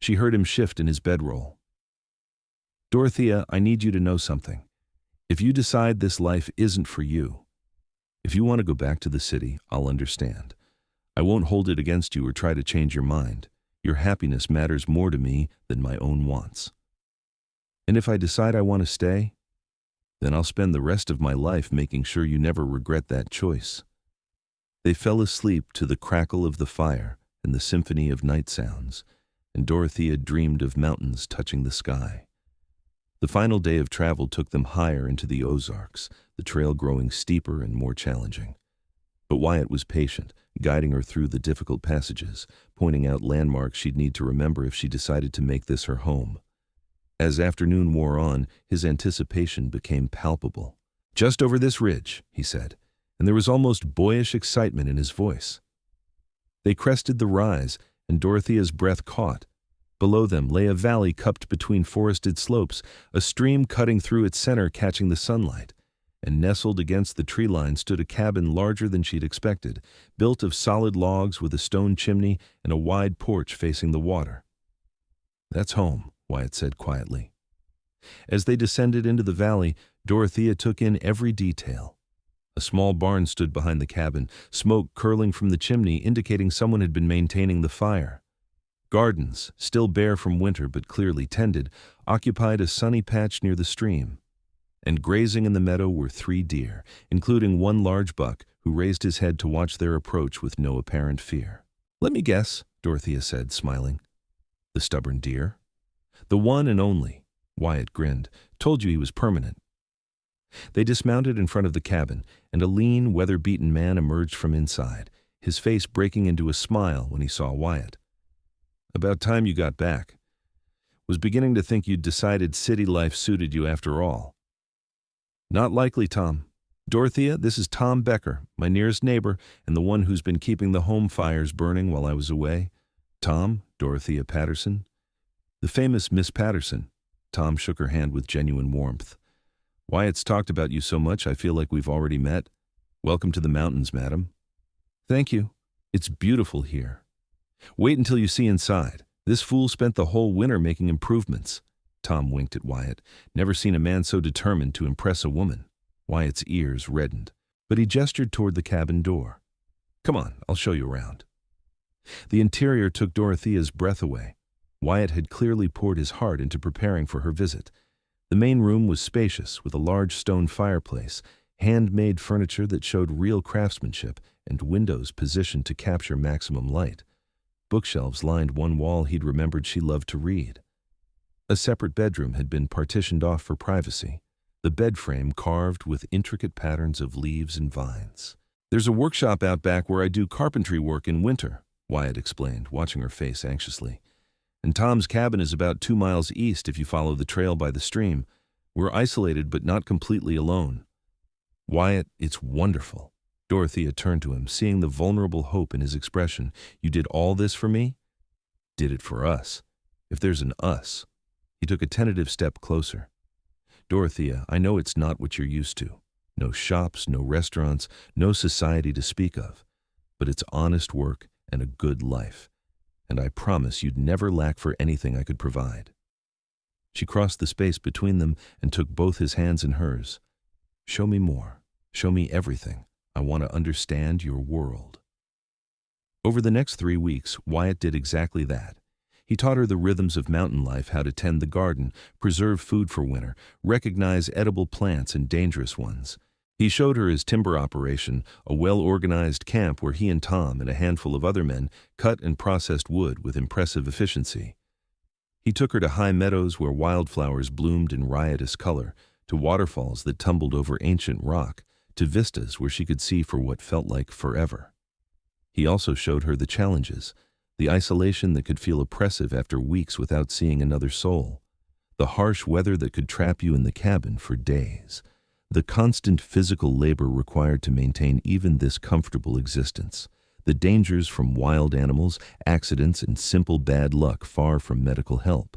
She heard him shift in his bedroll. "Dorothea, I need you to know something. If you decide this life isn't for you, if you want to go back to the city, I'll understand. I won't hold it against you or try to change your mind. Your happiness matters more to me than my own wants. And if I decide I want to stay, then I'll spend the rest of my life making sure you never regret that choice." They fell asleep to the crackle of the fire and the symphony of night sounds, and Dorothea dreamed of mountains touching the sky. The final day of travel took them higher into the Ozarks, the trail growing steeper and more challenging. But Wyatt was patient, guiding her through the difficult passages, pointing out landmarks she'd need to remember if she decided to make this her home. As afternoon wore on, his anticipation became palpable. "Just over this ridge," he said, and there was almost boyish excitement in his voice. They crested the rise, and Dorothea's breath caught. Below them lay a valley cupped between forested slopes, a stream cutting through its center catching the sunlight. And nestled against the tree line stood a cabin larger than she'd expected, built of solid logs with a stone chimney and a wide porch facing the water. "That's home," Wyatt said quietly. As they descended into the valley, Dorothea took in every detail. A small barn stood behind the cabin, smoke curling from the chimney indicating someone had been maintaining the fire. Gardens, still bare from winter but clearly tended, occupied a sunny patch near the stream. And grazing in the meadow were 3 deer, including one large buck who raised his head to watch their approach with no apparent fear. "Let me guess," Dorothea said, smiling. "The stubborn deer?" "The one and only," Wyatt grinned. "Told you he was permanent." They dismounted in front of the cabin, and a lean, weather-beaten man emerged from inside, his face breaking into a smile when he saw Wyatt. "About time you got back. Was beginning to think you'd decided city life suited you after all." "Not likely, Tom. Dorothea, this is Tom Becker, my nearest neighbor and the one who's been keeping the home fires burning while I was away." "Tom, Dorothea Patterson." "The famous Miss Patterson." Tom shook her hand with genuine warmth. "Wyatt's talked about you so much I feel like we've already met. Welcome to the mountains, madam." "Thank you. It's beautiful here." "Wait until you see inside. This fool spent the whole winter making improvements." Tom winked at Wyatt. Never seen a man so determined to impress a woman. Wyatt's ears reddened, but he gestured toward the cabin door. "Come on, I'll show you around." The interior took Dorothea's breath away. Wyatt had clearly poured his heart into preparing for her visit. The main room was spacious, with a large stone fireplace, handmade furniture that showed real craftsmanship, and windows positioned to capture maximum light. Bookshelves lined one wall he'd remembered she loved to read. A separate bedroom had been partitioned off for privacy, the bed frame carved with intricate patterns of leaves and vines. "There's a workshop out back where I do carpentry work in winter," Wyatt explained, watching her face anxiously. "And Tom's cabin is about 2 miles east if you follow the trail by the stream. We're isolated but not completely alone." "Wyatt, it's wonderful." Dorothea turned to him, seeing the vulnerable hope in his expression. "You did all this for me?" "Did it for us. If there's an us." He took a tentative step closer. "Dorothea, I know it's not what you're used to. No shops, no restaurants, no society to speak of. But it's honest work and a good life. And I promise you'd never lack for anything I could provide." She crossed the space between them and took both his hands in hers. "Show me more. Show me everything. I want to understand your world." Over the next 3 weeks, Wyatt did exactly that. He taught her the rhythms of mountain life, how to tend the garden, preserve food for winter, recognize edible plants and dangerous ones. He showed her his timber operation, a well-organized camp where he and Tom and a handful of other men cut and processed wood with impressive efficiency. He took her to high meadows where wildflowers bloomed in riotous color, to waterfalls that tumbled over ancient rock, to vistas where she could see for what felt like forever. He also showed her the challenges, the isolation that could feel oppressive after weeks without seeing another soul, the harsh weather that could trap you in the cabin for days, the constant physical labor required to maintain even this comfortable existence, the dangers from wild animals, accidents, and simple bad luck far from medical help.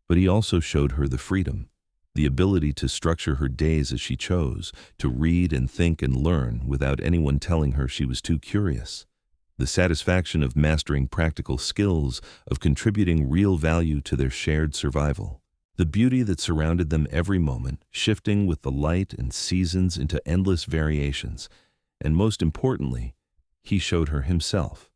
But he also showed her the freedom, the ability to structure her days as she chose, to read and think and learn without anyone telling her she was too curious. The satisfaction of mastering practical skills, of contributing real value to their shared survival. The beauty that surrounded them every moment, shifting with the light and seasons into endless variations. And most importantly, he showed her himself.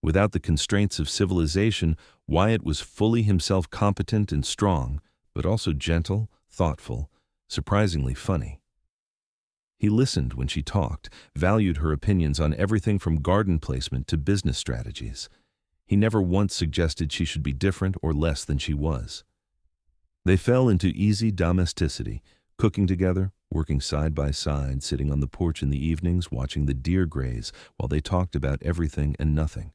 Without the constraints of civilization, Wyatt was fully himself, competent and strong, but also gentle, thoughtful, surprisingly funny. He listened when she talked, valued her opinions on everything from garden placement to business strategies. He never once suggested she should be different or less than she was. They fell into easy domesticity, cooking together, working side by side, sitting on the porch in the evenings, watching the deer graze while they talked about everything and nothing.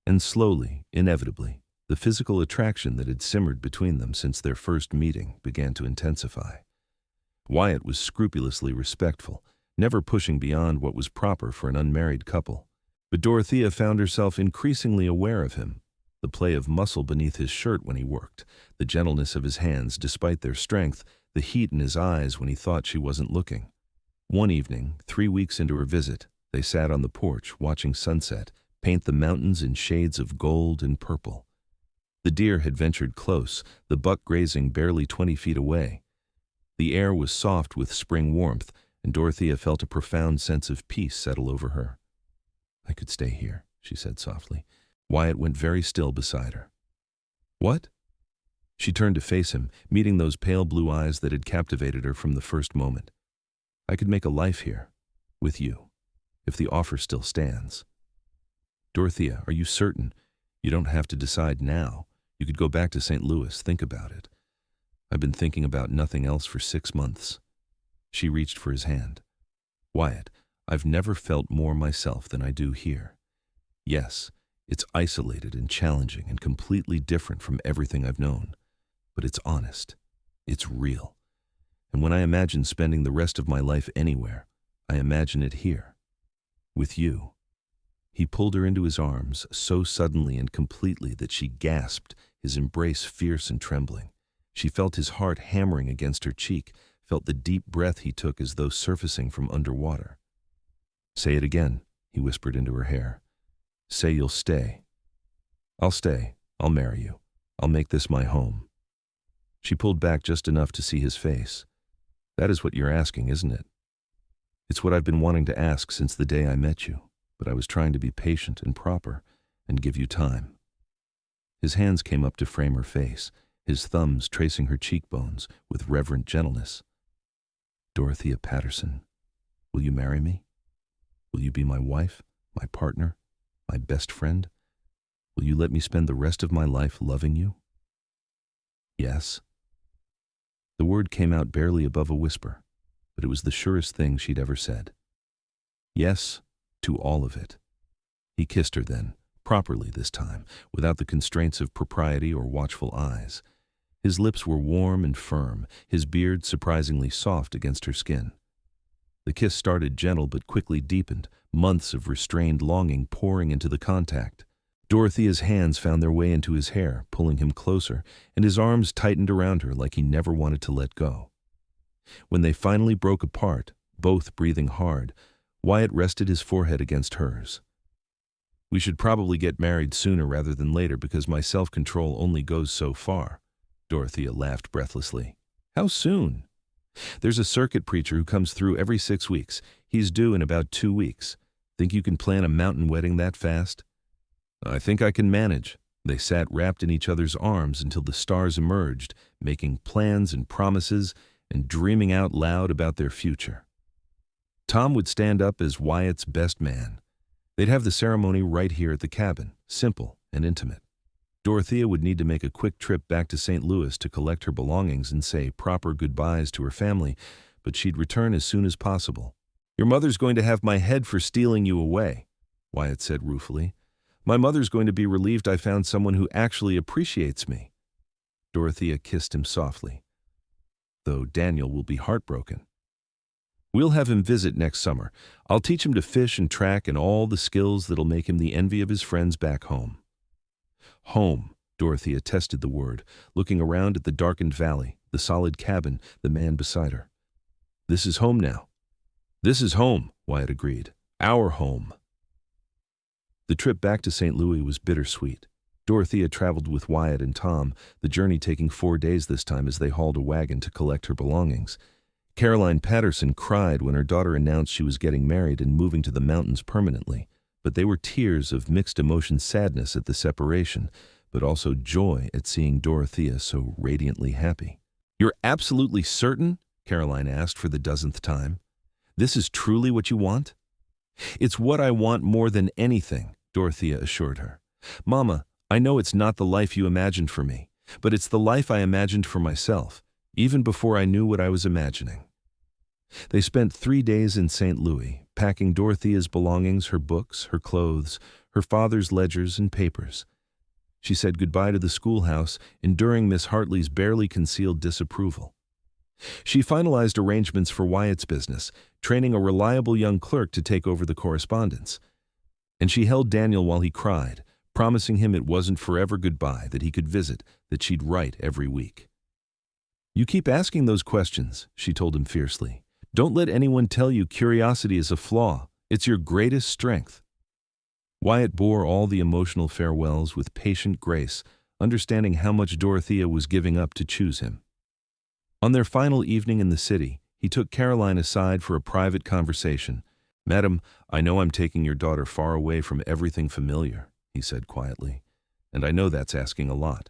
And slowly, inevitably, the physical attraction that had simmered between them since their first meeting began to intensify. Wyatt was scrupulously respectful, never pushing beyond what was proper for an unmarried couple. But Dorothea found herself increasingly aware of him, the play of muscle beneath his shirt when he worked, the gentleness of his hands despite their strength, the heat in his eyes when he thought she wasn't looking. One evening, 3 weeks into her visit, they sat on the porch watching sunset paint the mountains in shades of gold and purple. The deer had ventured close, the buck grazing barely 20 feet away. The air was soft with spring warmth, and Dorothea felt a profound sense of peace settle over her. "I could stay here," she said softly. Wyatt went very still beside her. What? She turned to face him, meeting those pale blue eyes that had captivated her from the first moment. I could make a life here, with you, if the offer still stands. Dorothea, are you certain? You don't have to decide now. You could go back to St. Louis, think about it. I've been thinking about nothing else for 6 months. She reached for his hand. Wyatt, I've never felt more myself than I do here. Yes, it's isolated and challenging and completely different from everything I've known. But it's honest. It's real. And when I imagine spending the rest of my life anywhere, I imagine it here. With you. He pulled her into his arms so suddenly and completely that she gasped, his embrace fierce and trembling. She felt his heart hammering against her cheek, felt the deep breath he took as though surfacing from underwater. Say it again, he whispered into her hair. Say you'll stay. I'll stay. I'll marry you. I'll make this my home. She pulled back just enough to see his face. That is what you're asking, isn't it? It's what I've been wanting to ask since the day I met you, but I was trying to be patient and proper and give you time. His hands came up to frame her face, his thumbs tracing her cheekbones with reverent gentleness. Dorothea Patterson, will you marry me? Will you be my wife, my partner, my best friend? Will you let me spend the rest of my life loving you? Yes. The word came out barely above a whisper, but it was the surest thing she'd ever said. Yes, to all of it. He kissed her then, properly this time, without the constraints of propriety or watchful eyes. His lips were warm and firm, his beard surprisingly soft against her skin. The kiss started gentle but quickly deepened, months of restrained longing pouring into the contact. Dorothea's hands found their way into his hair, pulling him closer, and his arms tightened around her like he never wanted to let go. When they finally broke apart, both breathing hard, Wyatt rested his forehead against hers. We should probably get married sooner rather than later because my self-control only goes so far. Dorothea laughed breathlessly. How soon? There's a circuit preacher who comes through every 6 weeks. He's due in about 2 weeks. Think you can plan a mountain wedding that fast? I think I can manage. They sat wrapped in each other's arms until the stars emerged, making plans and promises and dreaming out loud about their future. Tom would stand up as Wyatt's best man. They'd have the ceremony right here at the cabin, simple and intimate. Dorothea would need to make a quick trip back to St. Louis to collect her belongings and say proper goodbyes to her family, but she'd return as soon as possible. Your mother's going to have my head for stealing you away, Wyatt said ruefully. My mother's going to be relieved I found someone who actually appreciates me. Dorothea kissed him softly, though Daniel will be heartbroken. We'll have him visit next summer. I'll teach him to fish and track and all the skills that'll make him the envy of his friends back home. Home, Dorothea tested the word, looking around at the darkened valley, the solid cabin, the man beside her. This is home now. This is home, Wyatt agreed. Our home. The trip back to St. Louis was bittersweet. Dorothea traveled with Wyatt and Tom, the journey taking 4 days this time as they hauled a wagon to collect her belongings. Caroline Patterson cried when her daughter announced she was getting married and moving to the mountains permanently, but they were tears of mixed emotion, sadness at the separation, but also joy at seeing Dorothea so radiantly happy. You're absolutely certain? Caroline asked for the 10th time. This is truly what you want? It's what I want more than anything, Dorothea assured her. Mama, I know it's not the life you imagined for me, but it's the life I imagined for myself, even before I knew what I was imagining. They spent 3 days in St. Louis, packing Dorothea's belongings, her books, her clothes, her father's ledgers and papers. She said goodbye to the schoolhouse, enduring Miss Hartley's barely concealed disapproval. She finalized arrangements for Wyatt's business, training a reliable young clerk to take over the correspondence. And she held Daniel while he cried, promising him it wasn't forever goodbye, that he could visit, that she'd write every week. You keep asking those questions, she told him fiercely. Don't let anyone tell you curiosity is a flaw. It's your greatest strength. Wyatt bore all the emotional farewells with patient grace, understanding how much Dorothea was giving up to choose him. On their final evening in the city, he took Caroline aside for a private conversation. Madam, I know I'm taking your daughter far away from everything familiar, he said quietly, "and I know that's asking a lot.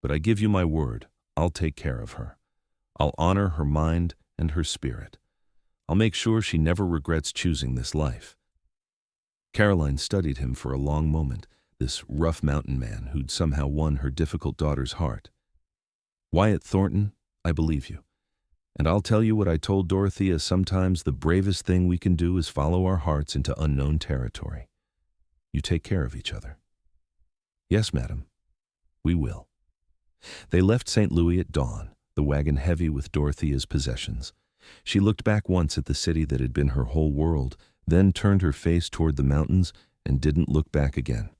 But I give you my word, I'll take care of her. I'll honor her mind and her spirit. I'll make sure she never regrets choosing this life." Caroline studied him for a long moment, this rough mountain man who'd somehow won her difficult daughter's heart. "Wyatt Thornton, I believe you. And I'll tell you what I told Dorothea, sometimes the bravest thing we can do is follow our hearts into unknown territory. You take care of each other." "Yes, madam, we will." They left St. Louis at dawn, the wagon heavy with Dorothea's possessions. She looked back once at the city that had been her whole world, then turned her face toward the mountains and didn't look back again.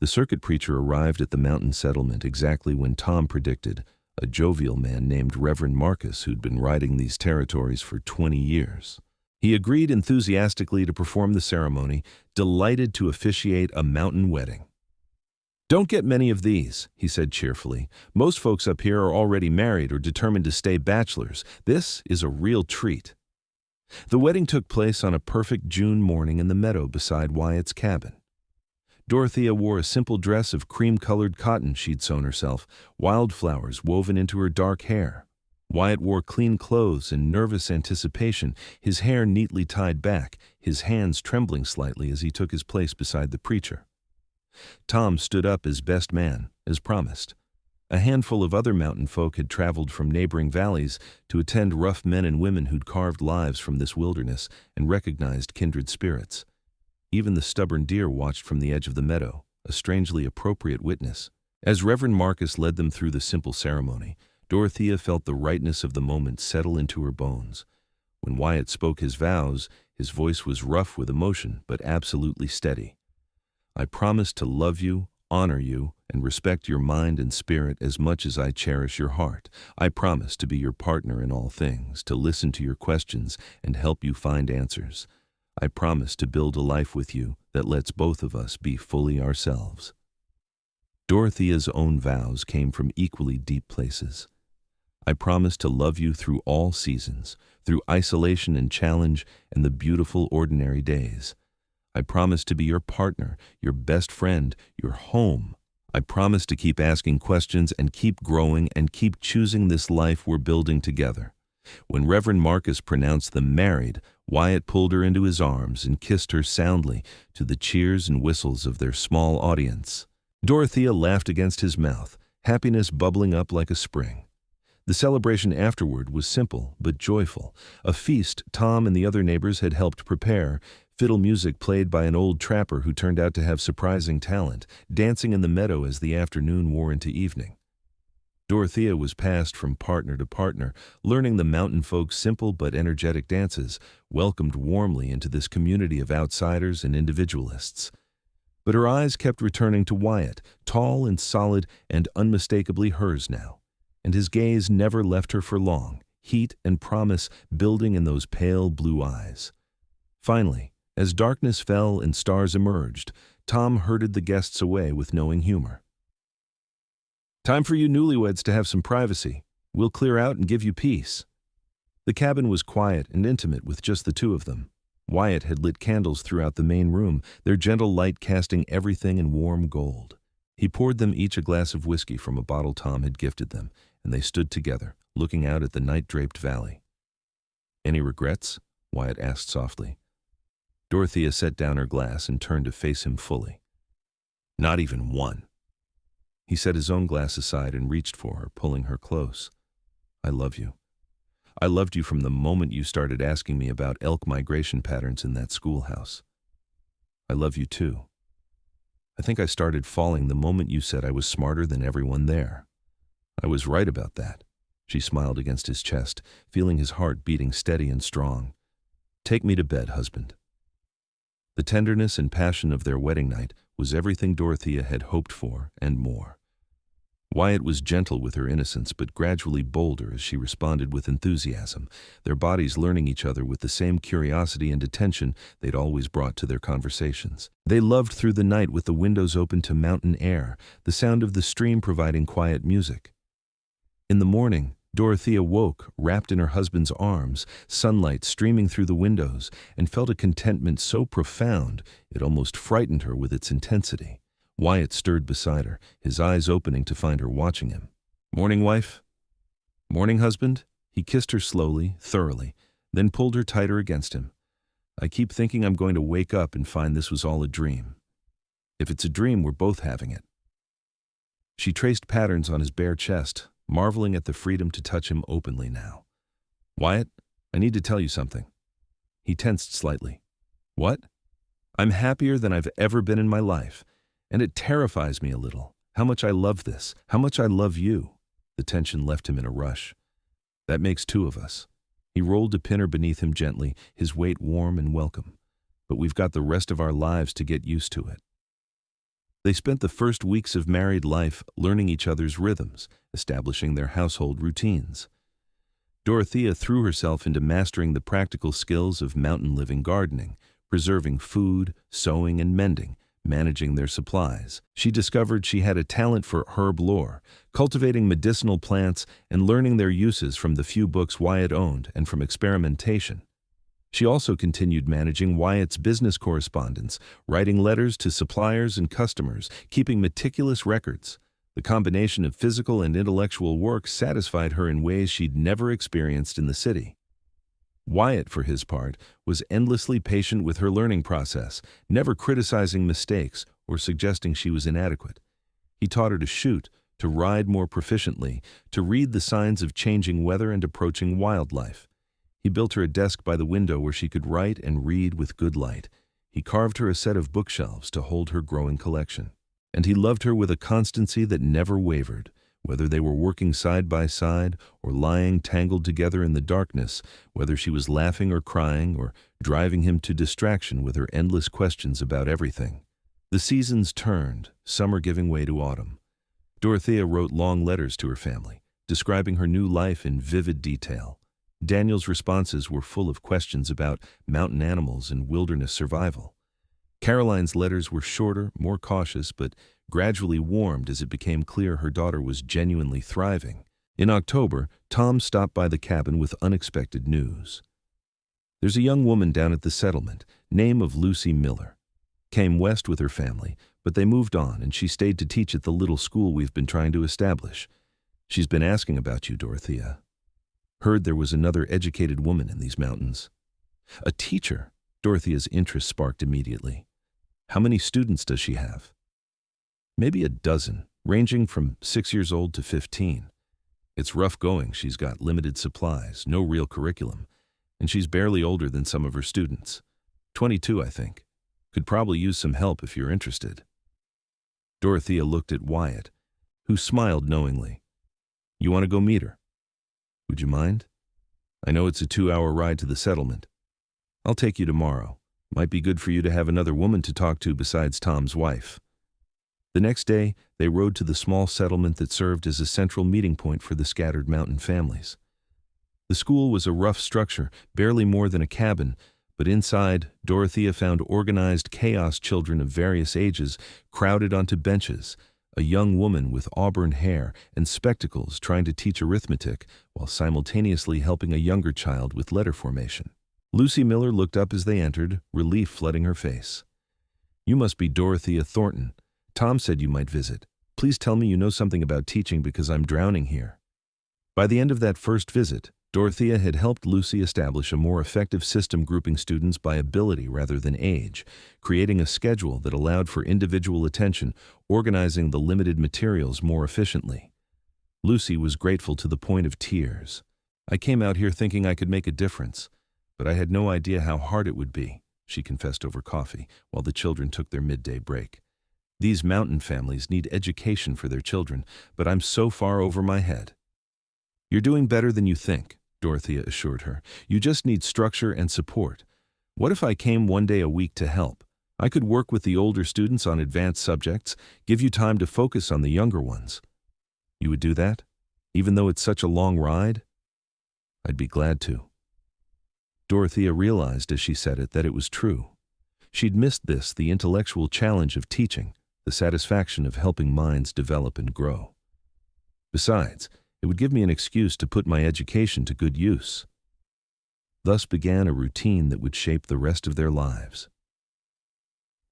The circuit preacher arrived at the mountain settlement exactly when Tom predicted, a jovial man named Reverend Marcus who'd been riding these territories for 20 years. He agreed enthusiastically to perform the ceremony, delighted to officiate a mountain wedding. "Don't get many of these," he said cheerfully. "Most folks up here are already married or determined to stay bachelors. This is a real treat." The wedding took place on a perfect June morning in the meadow beside Wyatt's cabin. Dorothea wore a simple dress of cream-colored cotton she'd sewn herself, wildflowers woven into her dark hair. Wyatt wore clean clothes in nervous anticipation, his hair neatly tied back, his hands trembling slightly as he took his place beside the preacher. Tom stood up as best man, as promised. A handful of other mountain folk had traveled from neighboring valleys to attend rough men and women who'd carved lives from this wilderness and recognized kindred spirits. Even the stubborn deer watched from the edge of the meadow, a strangely appropriate witness. As Reverend Marcus led them through the simple ceremony, Dorothea felt the rightness of the moment settle into her bones. When Wyatt spoke his vows, his voice was rough with emotion, but absolutely steady. "I promise to love you, honor you, and respect your mind and spirit as much as I cherish your heart. I promise to be your partner in all things, to listen to your questions and help you find answers. I promise to build a life with you that lets both of us be fully ourselves." Dorothea's own vows came from equally deep places. "I promise to love you through all seasons, through isolation and challenge and the beautiful ordinary days. I promise to be your partner, your best friend, your home. I promise to keep asking questions and keep growing and keep choosing this life we're building together." When Reverend Marcus pronounced them married, Wyatt pulled her into his arms and kissed her soundly to the cheers and whistles of their small audience. Dorothea laughed against his mouth, happiness bubbling up like a spring. The celebration afterward was simple but joyful, a feast Tom and the other neighbors had helped prepare, fiddle music played by an old trapper who turned out to have surprising talent, dancing in the meadow as the afternoon wore into evening. Dorothea was passed from partner to partner, learning the mountain folk's simple but energetic dances, welcomed warmly into this community of outsiders and individualists. But her eyes kept returning to Wyatt, tall and solid and unmistakably hers now, and his gaze never left her for long, heat and promise building in those pale blue eyes. Finally, as darkness fell and stars emerged, Tom herded the guests away with knowing humor. "Time for you newlyweds to have some privacy. We'll clear out and give you peace." The cabin was quiet and intimate with just the two of them. Wyatt had lit candles throughout the main room, their gentle light casting everything in warm gold. He poured them each a glass of whiskey from a bottle Tom had gifted them, and they stood together, looking out at the night-draped valley. "Any regrets?" Wyatt asked softly. Dorothea set down her glass and turned to face him fully. "Not even one." He set his own glass aside and reached for her, pulling her close. "I love you. I loved you from the moment you started asking me about elk migration patterns in that schoolhouse. I love you too. I think I started falling the moment you said I was smarter than everyone there. I was right about that." She smiled against his chest, feeling his heart beating steady and strong. "Take me to bed, husband." The tenderness and passion of their wedding night was everything Dorothea had hoped for and more. Wyatt was gentle with her innocence, but gradually bolder as she responded with enthusiasm, their bodies learning each other with the same curiosity and attention they'd always brought to their conversations. They loved through the night with the windows open to mountain air, the sound of the stream providing quiet music. In the morning, Dorothea woke, wrapped in her husband's arms, sunlight streaming through the windows, and felt a contentment so profound it almost frightened her with its intensity. Wyatt stirred beside her, his eyes opening to find her watching him. "Morning, wife?" "Morning, husband?" He kissed her slowly, thoroughly, then pulled her tighter against him. "I keep thinking I'm going to wake up and find this was all a dream. If it's a dream, we're both having it." She traced patterns on his bare chest, marveling at the freedom to touch him openly now. "Wyatt, I need to tell you something." He tensed slightly. "What?" "I'm happier than I've ever been in my life, and it terrifies me a little. How much I love this, how much I love you." The tension left him in a rush. "That makes two of us." He rolled to pin her beneath him gently, his weight warm and welcome. "But we've got the rest of our lives to get used to it." They spent the first weeks of married life learning each other's rhythms, establishing their household routines. Dorothea threw herself into mastering the practical skills of mountain living gardening, preserving food, sewing and mending, managing their supplies. She discovered she had a talent for herb lore, cultivating medicinal plants and learning their uses from the few books Wyatt owned and from experimentation. She also continued managing Wyatt's business correspondence, writing letters to suppliers and customers, keeping meticulous records. The combination of physical and intellectual work satisfied her in ways she'd never experienced in the city. Wyatt, for his part, was endlessly patient with her learning process, never criticizing mistakes or suggesting she was inadequate. He taught her to shoot, to ride more proficiently, to read the signs of changing weather and approaching wildlife. He built her a desk by the window where she could write and read with good light. He carved her a set of bookshelves to hold her growing collection. And he loved her with a constancy that never wavered, whether they were working side by side or lying tangled together in the darkness, whether she was laughing or crying or driving him to distraction with her endless questions about everything. The seasons turned, summer giving way to autumn. Dorothea wrote long letters to her family, describing her new life in vivid detail. Daniel's responses were full of questions about mountain animals and wilderness survival. Caroline's letters were shorter, more cautious, but gradually warmed as it became clear her daughter was genuinely thriving. In October, Tom stopped by the cabin with unexpected news. "There's a young woman down at the settlement, name of Lucy Miller. Came west with her family, but they moved on and she stayed to teach at the little school we've been trying to establish. She's been asking about you, Dorothea. Heard there was another educated woman in these mountains." "A teacher?" Dorothea's interest sparked immediately. "How many students does she have?" "Maybe a dozen, ranging from 6 years old to 15. It's rough going. She's got limited supplies, no real curriculum, and she's barely older than some of her students. 22, I think. Could probably use some help if you're interested." Dorothea looked at Wyatt, who smiled knowingly. "You want to go meet her? Would you mind? I know it's a 2-hour ride to the settlement. I'll take you tomorrow. Might be good for you to have another woman to talk to besides Tom's wife." The next day, they rode to the small settlement that served as a central meeting point for the scattered mountain families. The school was a rough structure, barely more than a cabin, but inside, Dorothea found organized chaos children of various ages crowded onto benches, a young woman with auburn hair and spectacles trying to teach arithmetic while simultaneously helping a younger child with letter formation. Lucy Miller looked up as they entered, relief flooding her face. "You must be Dorothea Thornton. Tom said you might visit. Please tell me you know something about teaching because I'm drowning here." By the end of that first visit, Dorothea had helped Lucy establish a more effective system grouping students by ability rather than age, creating a schedule that allowed for individual attention, organizing the limited materials more efficiently. Lucy was grateful to the point of tears. "I came out here thinking I could make a difference, but I had no idea how hard it would be," she confessed over coffee, while the children took their midday break. "These mountain families need education for their children, but I'm so far over my head." "You're doing better than you think," Dorothea assured her. "You just need structure and support. What if I came one day a week to help? I could work with the older students on advanced subjects, give you time to focus on the younger ones." "You would do that, even though it's such a long ride?" "I'd be glad to." Dorothea realized as she said it that it was true. She'd missed this, the intellectual challenge of teaching, the satisfaction of helping minds develop and grow. Besides, it would give me an excuse to put my education to good use. Thus began a routine that would shape the rest of their lives.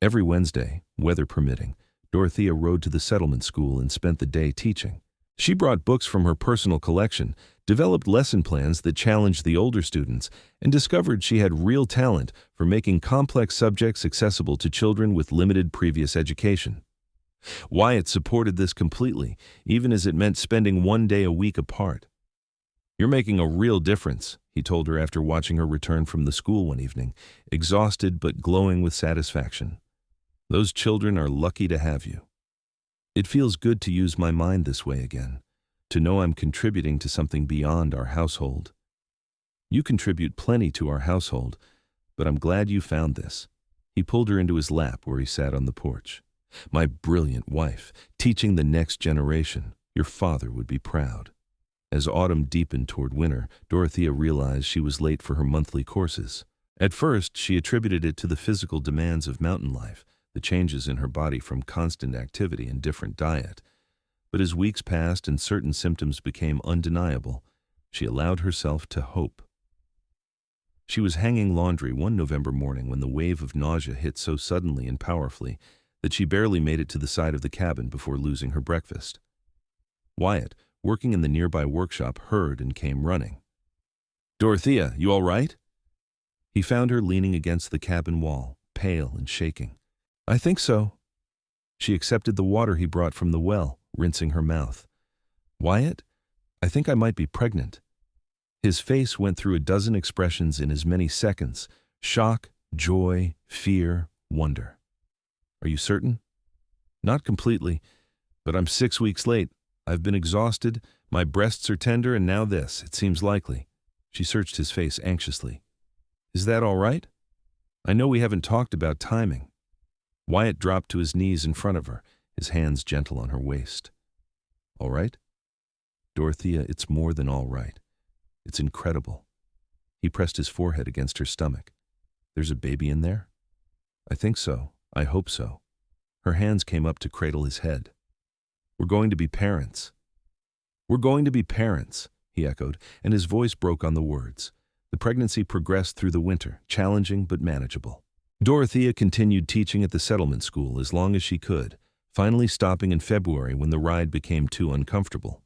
Every Wednesday, weather permitting, Dorothea rode to the settlement school and spent the day teaching. She brought books from her personal collection, developed lesson plans that challenged the older students, and discovered she had real talent for making complex subjects accessible to children with limited previous education. Wyatt supported this completely, even as it meant spending one day a week apart. "You're making a real difference," he told her after watching her return from the school one evening, exhausted but glowing with satisfaction. "Those children are lucky to have you. It feels good to use my mind this way again, to know I'm contributing to something beyond our household. You contribute plenty to our household, but I'm glad you found this." He pulled her into his lap where he sat on the porch. "My brilliant wife, teaching the next generation. Your father would be proud." As autumn deepened toward winter, Dorothea realized she was late for her monthly courses. At first, she attributed it to the physical demands of mountain life, the changes in her body from constant activity and different diet. But as weeks passed and certain symptoms became undeniable, she allowed herself to hope. She was hanging laundry one November morning when the wave of nausea hit so suddenly and powerfully that she barely made it to the side of the cabin before losing her breakfast. Wyatt, working in the nearby workshop, heard and came running. "Dorothea, you all right?" He found her leaning against the cabin wall, pale and shaking. "I think so." She accepted the water he brought from the well, rinsing her mouth. "Wyatt, I think I might be pregnant." His face went through a dozen expressions in as many seconds: shock, joy, fear, wonder. "Are you certain?" "Not completely, but I'm 6 weeks late. I've been exhausted, my breasts are tender, and now this. It seems likely." She searched his face anxiously. "Is that all right? I know we haven't talked about timing." Wyatt dropped to his knees in front of her, his hands gentle on her waist. "All right?" "Dorothea, it's more than all right. It's incredible." He pressed his forehead against her stomach. "There's a baby in there?" "I think so. I hope so." Her hands came up to cradle his head. "We're going to be parents." "We're going to be parents," he echoed, and his voice broke on the words. The pregnancy progressed through the winter, challenging but manageable. Dorothea continued teaching at the settlement school as long as she could, finally stopping in February when the ride became too uncomfortable.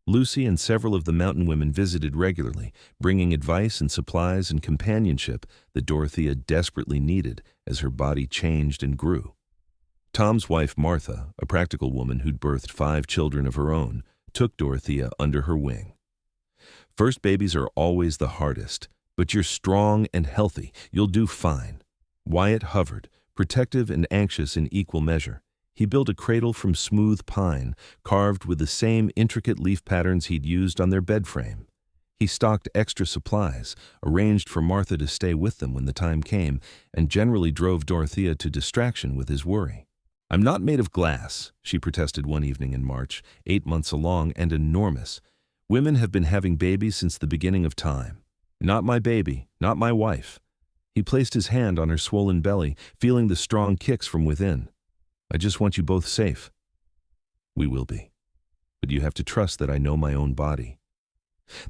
Lucy and several of the mountain women visited regularly, bringing advice and supplies and companionship that Dorothea desperately needed as her body changed and grew. Tom's wife, Martha, a practical woman who'd birthed 5 children of her own, took Dorothea under her wing. "First babies are always the hardest, but you're strong and healthy. You'll do fine." Wyatt hovered, protective and anxious in equal measure. He built a cradle from smooth pine, carved with the same intricate leaf patterns he'd used on their bed frame. He stocked extra supplies, arranged for Martha to stay with them when the time came, and generally drove Dorothea to distraction with his worry. "I'm not made of glass," she protested one evening in March, 8 months along and enormous. "Women have been having babies since the beginning of time. Not my baby, not my wife." He placed his hand on her swollen belly, feeling the strong kicks from within. "I just want you both safe." "We will be. But you have to trust that I know my own body."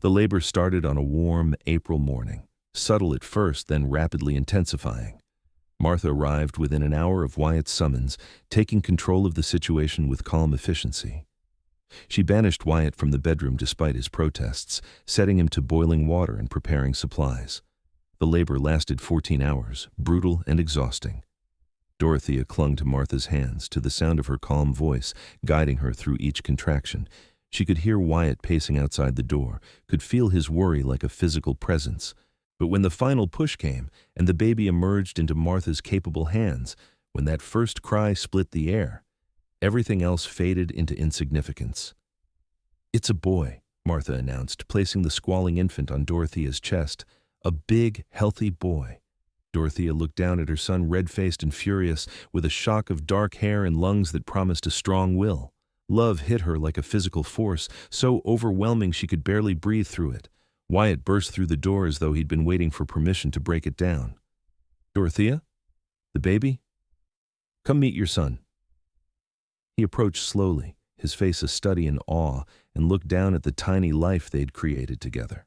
The labor started on a warm April morning, subtle at first, then rapidly intensifying. Martha arrived within an hour of Wyatt's summons, taking control of the situation with calm efficiency. She banished Wyatt from the bedroom despite his protests, setting him to boiling water and preparing supplies. The labor lasted 14 hours, brutal and exhausting. Dorothea clung to Martha's hands, to the sound of her calm voice, guiding her through each contraction. She could hear Wyatt pacing outside the door, could feel his worry like a physical presence. But when the final push came, and the baby emerged into Martha's capable hands, when that first cry split the air, everything else faded into insignificance. "It's a boy," Martha announced, placing the squalling infant on Dorothea's chest. "A big, healthy boy." Dorothea looked down at her son, red-faced and furious, with a shock of dark hair and lungs that promised a strong will. Love hit her like a physical force, so overwhelming she could barely breathe through it. Wyatt burst through the door as though he'd been waiting for permission to break it down. "Dorothea? The baby? Come meet your son." He approached slowly, his face a study in awe, and looked down at the tiny life they'd created together.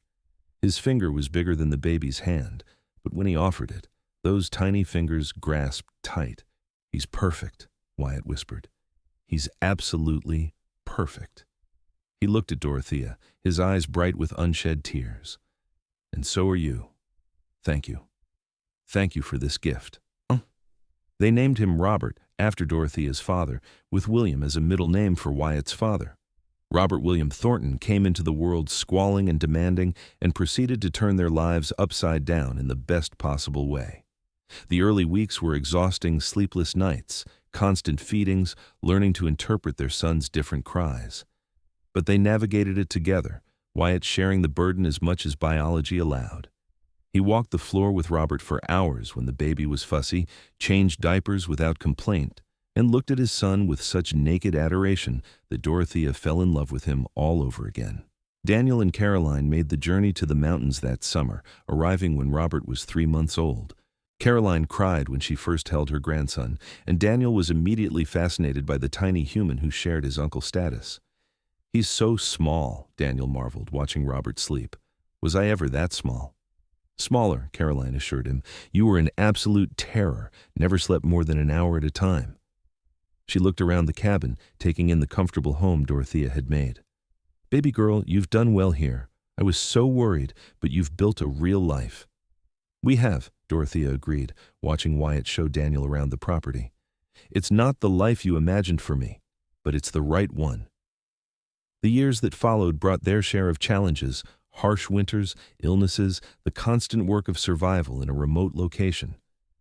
His finger was bigger than the baby's hand, but when he offered it, those tiny fingers grasped tight. "He's perfect. Wyatt whispered. "He's absolutely perfect." He looked at Dorothea, his eyes bright with unshed tears. "And so are you. Thank you. Thank you for this gift." They named him Robert, after Dorothea's father, with William as a middle name for Wyatt's father. Robert William Thornton came into the world squalling and demanding and proceeded to turn their lives upside down in the best possible way. The early weeks were exhausting, sleepless nights, constant feedings, learning to interpret their son's different cries. But they navigated it together, Wyatt sharing the burden as much as biology allowed. He walked the floor with Robert for hours when the baby was fussy, changed diapers without complaint, and looked at his son with such naked adoration that Dorothea fell in love with him all over again. Daniel and Caroline made the journey to the mountains that summer, arriving when Robert was 3 months old. Caroline cried when she first held her grandson, and Daniel was immediately fascinated by the tiny human who shared his uncle's status. "He's so small," Daniel marveled, watching Robert sleep. "Was I ever that small?" "Smaller," Caroline assured him. "You were an absolute terror, never slept more than an hour at a time." She looked around the cabin, taking in the comfortable home Dorothea had made. "Baby girl, you've done well here. I was so worried, but you've built a real life." "We have," Dorothea agreed, watching Wyatt show Daniel around the property. "It's not the life you imagined for me, but it's the right one." The years that followed brought their share of challenges, harsh winters, illnesses, the constant work of survival in a remote location.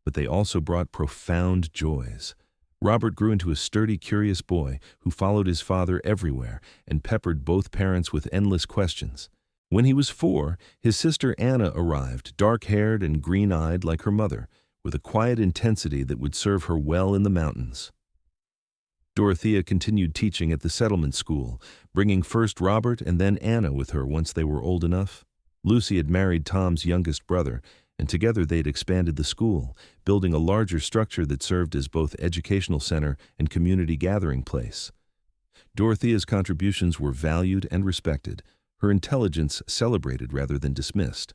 But they also brought profound joys. Robert grew into a sturdy, curious boy who followed his father everywhere and peppered both parents with endless questions. When he was 4, his sister Anna arrived, dark-haired and green-eyed like her mother, with a quiet intensity that would serve her well in the mountains. Dorothea continued teaching at the settlement school, bringing first Robert and then Anna with her once they were old enough. Lucy had married Tom's youngest brother, and together they'd expanded the school, building a larger structure that served as both educational center and community gathering place. Dorothea's contributions were valued and respected, her intelligence celebrated rather than dismissed.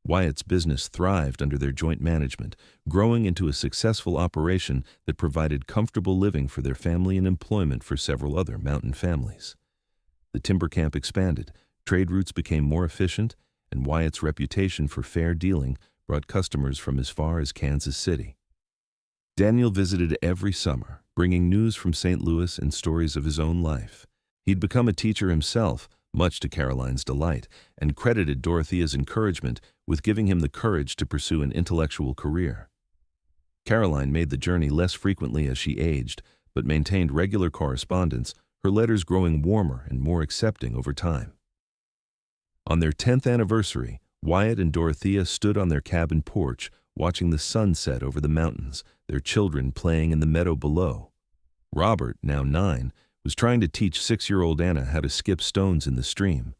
Wyatt's business thrived under their joint management, growing into a successful operation that provided comfortable living for their family and employment for several other mountain families. The timber camp expanded, trade routes became more efficient, and Wyatt's reputation for fair dealing brought customers from as far as Kansas City. Daniel visited every summer, bringing news from St. Louis and stories of his own life. He'd become a teacher himself, much to Caroline's delight, and credited Dorothea's encouragement with giving him the courage to pursue an intellectual career. Caroline made the journey less frequently as she aged, but maintained regular correspondence, her letters growing warmer and more accepting over time. On their 10th anniversary, Wyatt and Dorothea stood on their cabin porch, watching the sun set over the mountains, their children playing in the meadow below. Robert, now 9, was trying to teach 6-year-old Anna how to skip stones in the stream.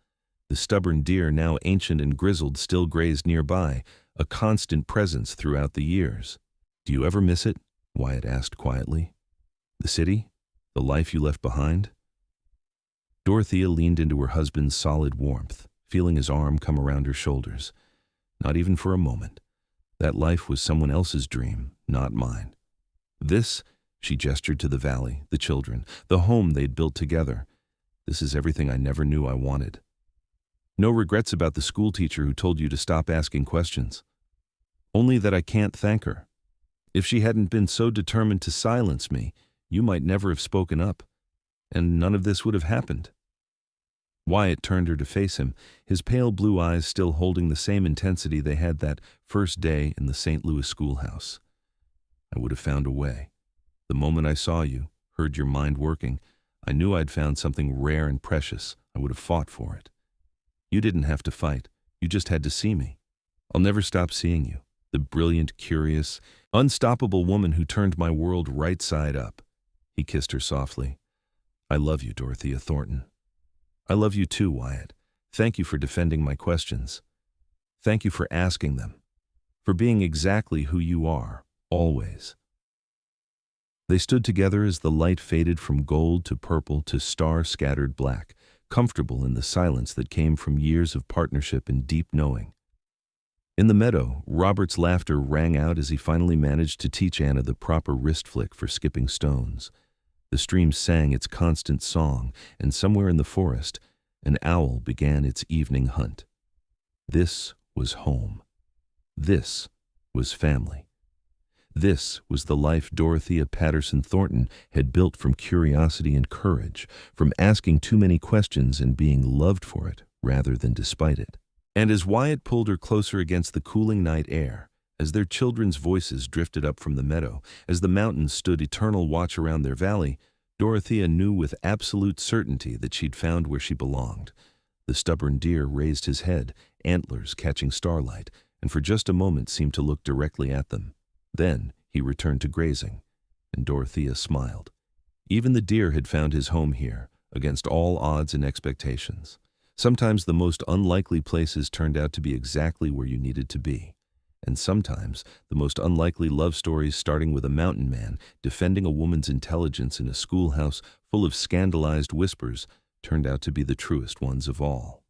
The stubborn deer, now ancient and grizzled, still grazed nearby, a constant presence throughout the years. "Do you ever miss it?" Wyatt asked quietly. "The city? The life you left behind?" Dorothea leaned into her husband's solid warmth, feeling his arm come around her shoulders. "Not even for a moment. That life was someone else's dream, not mine. This," she gestured to the valley, the children, the home they'd built together. "This is everything I never knew I wanted." "No regrets about the schoolteacher who told you to stop asking questions?" "Only that I can't thank her. If she hadn't been so determined to silence me, you might never have spoken up, and none of this would have happened." Wyatt turned her to face him, his pale blue eyes still holding the same intensity they had that first day in the St. Louis schoolhouse. "I would have found a way. The moment I saw you, heard your mind working, I knew I'd found something rare and precious. I would have fought for it. You didn't have to fight. You just had to see me. I'll never stop seeing you, the brilliant, curious, unstoppable woman who turned my world right side up." He kissed her softly. "I love you, Dorothea Thornton." "I love you too, Wyatt. Thank you for defending my questions. Thank you for asking them. For being exactly who you are, always." They stood together as the light faded from gold to purple to star-scattered black, comfortable in the silence that came from years of partnership and deep knowing. In the meadow, Robert's laughter rang out as he finally managed to teach Anna the proper wrist flick for skipping stones. The stream sang its constant song, and somewhere in the forest, an owl began its evening hunt. This was home. This was family. This was the life Dorothea Patterson Thornton had built from curiosity and courage, from asking too many questions and being loved for it rather than despite it. And as Wyatt pulled her closer against the cooling night air, as their children's voices drifted up from the meadow, as the mountains stood eternal watch around their valley, Dorothea knew with absolute certainty that she'd found where she belonged. The stubborn deer raised his head, antlers catching starlight, and for just a moment seemed to look directly at them. Then he returned to grazing, and Dorothea smiled. Even the deer had found his home here, against all odds and expectations. Sometimes the most unlikely places turned out to be exactly where you needed to be. And sometimes the most unlikely love stories, starting with a mountain man defending a woman's intelligence in a schoolhouse full of scandalized whispers, turned out to be the truest ones of all.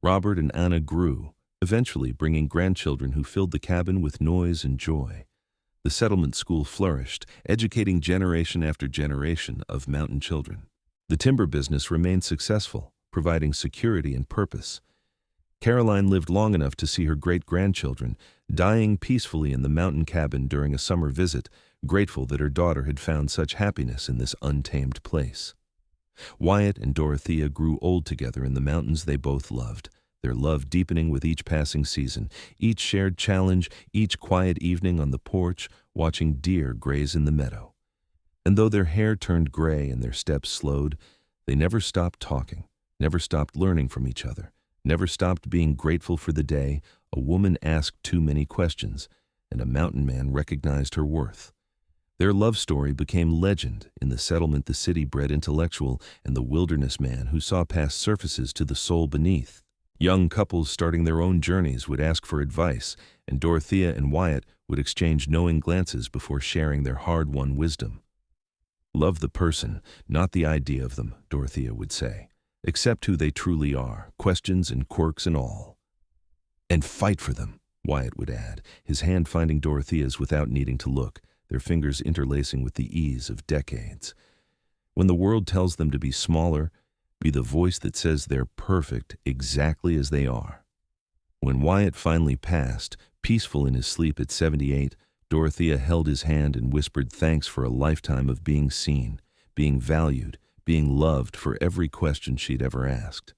Robert and Anna grew, eventually bringing grandchildren who filled the cabin with noise and joy. The settlement school flourished, educating generation after generation of mountain children. The timber business remained successful, providing security and purpose. Caroline lived long enough to see her great-grandchildren dying peacefully in the mountain cabin during a summer visit, grateful that her daughter had found such happiness in this untamed place. Wyatt and Dorothea grew old together in the mountains they both loved, their love deepening with each passing season, each shared challenge, each quiet evening on the porch, watching deer graze in the meadow. And though their hair turned gray and their steps slowed, they never stopped talking, never stopped learning from each other, never stopped being grateful for the day a woman asked too many questions, and a mountain man recognized her worth. Their love story became legend in the settlement, the city-bred intellectual and the wilderness man who saw past surfaces to the soul beneath. Young couples starting their own journeys would ask for advice, and Dorothea and Wyatt would exchange knowing glances before sharing their hard-won wisdom. "Love the person, not the idea of them," Dorothea would say. "Accept who they truly are, questions and quirks and all. And fight for them," Wyatt would add, his hand finding Dorothea's without needing to look, their fingers interlacing with the ease of decades. When the world tells them to be smaller, be the voice that says they're perfect exactly as they are. When Wyatt finally passed, peaceful in his sleep at 78, Dorothea held his hand and whispered thanks for a lifetime of being seen, being valued, being loved for every question she'd ever asked.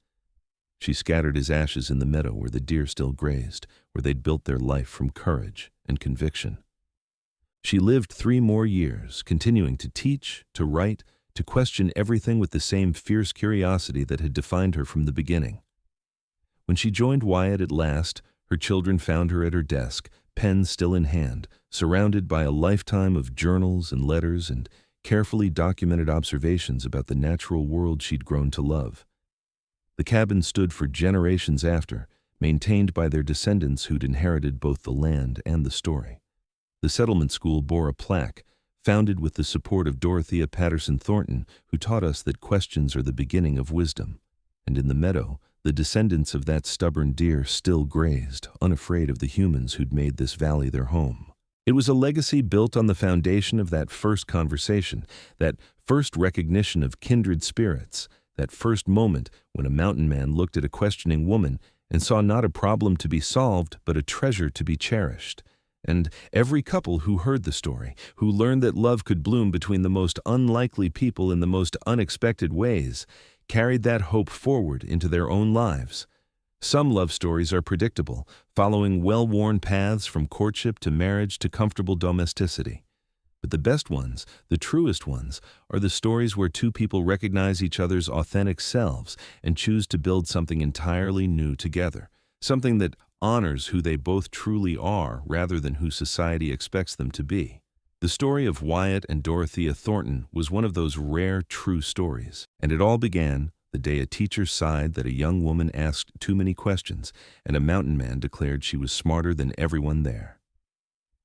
She scattered his ashes in the meadow where the deer still grazed, where they'd built their life from courage and conviction. She lived 3 more years, continuing to teach, to write, to question everything with the same fierce curiosity that had defined her from the beginning. When she joined Wyatt at last, her children found her at her desk, pen still in hand, surrounded by a lifetime of journals and letters and carefully documented observations about the natural world she'd grown to love. The cabin stood for generations after, maintained by their descendants who'd inherited both the land and the story. The settlement school bore a plaque, founded with the support of Dorothea Patterson Thornton, who taught us that questions are the beginning of wisdom. And in the meadow, the descendants of that stubborn deer still grazed, unafraid of the humans who'd made this valley their home. It was a legacy built on the foundation of that first conversation, that first recognition of kindred spirits, that first moment when a mountain man looked at a questioning woman and saw not a problem to be solved, but a treasure to be cherished. And every couple who heard the story, who learned that love could bloom between the most unlikely people in the most unexpected ways, carried that hope forward into their own lives. Some love stories are predictable, following well-worn paths from courtship to marriage to comfortable domesticity. But the best ones, the truest ones, are the stories where 2 people recognize each other's authentic selves and choose to build something entirely new together, something that honors who they both truly are rather than who society expects them to be. The story of Wyatt and Dorothea Thornton was one of those rare, true stories, and it all began the day a teacher sighed that a young woman asked too many questions and a mountain man declared she was smarter than everyone there.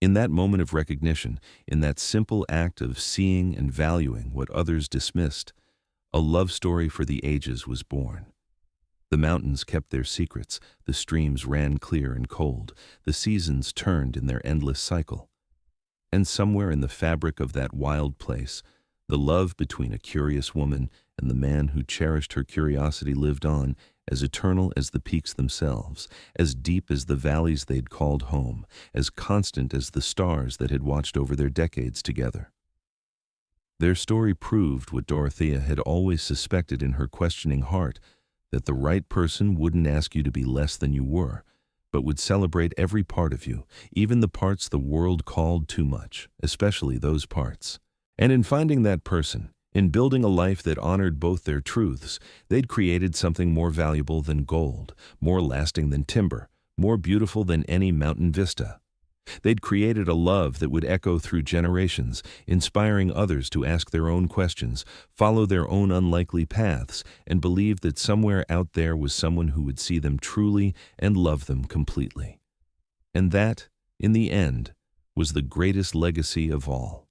In that moment of recognition, in that simple act of seeing and valuing what others dismissed, a love story for the ages was born. The mountains kept their secrets, the streams ran clear and cold, the seasons turned in their endless cycle. And somewhere in the fabric of that wild place, The love between a curious woman and the man who cherished her curiosity lived on, as eternal as the peaks themselves, as deep as the valleys they'd called home, as constant as the stars that had watched over their decades together. Their story proved what Dorothea had always suspected in her questioning heart, that the right person wouldn't ask you to be less than you were, but would celebrate every part of you, even the parts the world called too much, especially those parts. And in finding that person, in building a life that honored both their truths, they'd created something more valuable than gold, more lasting than timber, more beautiful than any mountain vista. They'd created a love that would echo through generations, inspiring others to ask their own questions, follow their own unlikely paths, and believe that somewhere out there was someone who would see them truly and love them completely. And that, in the end, was the greatest legacy of all.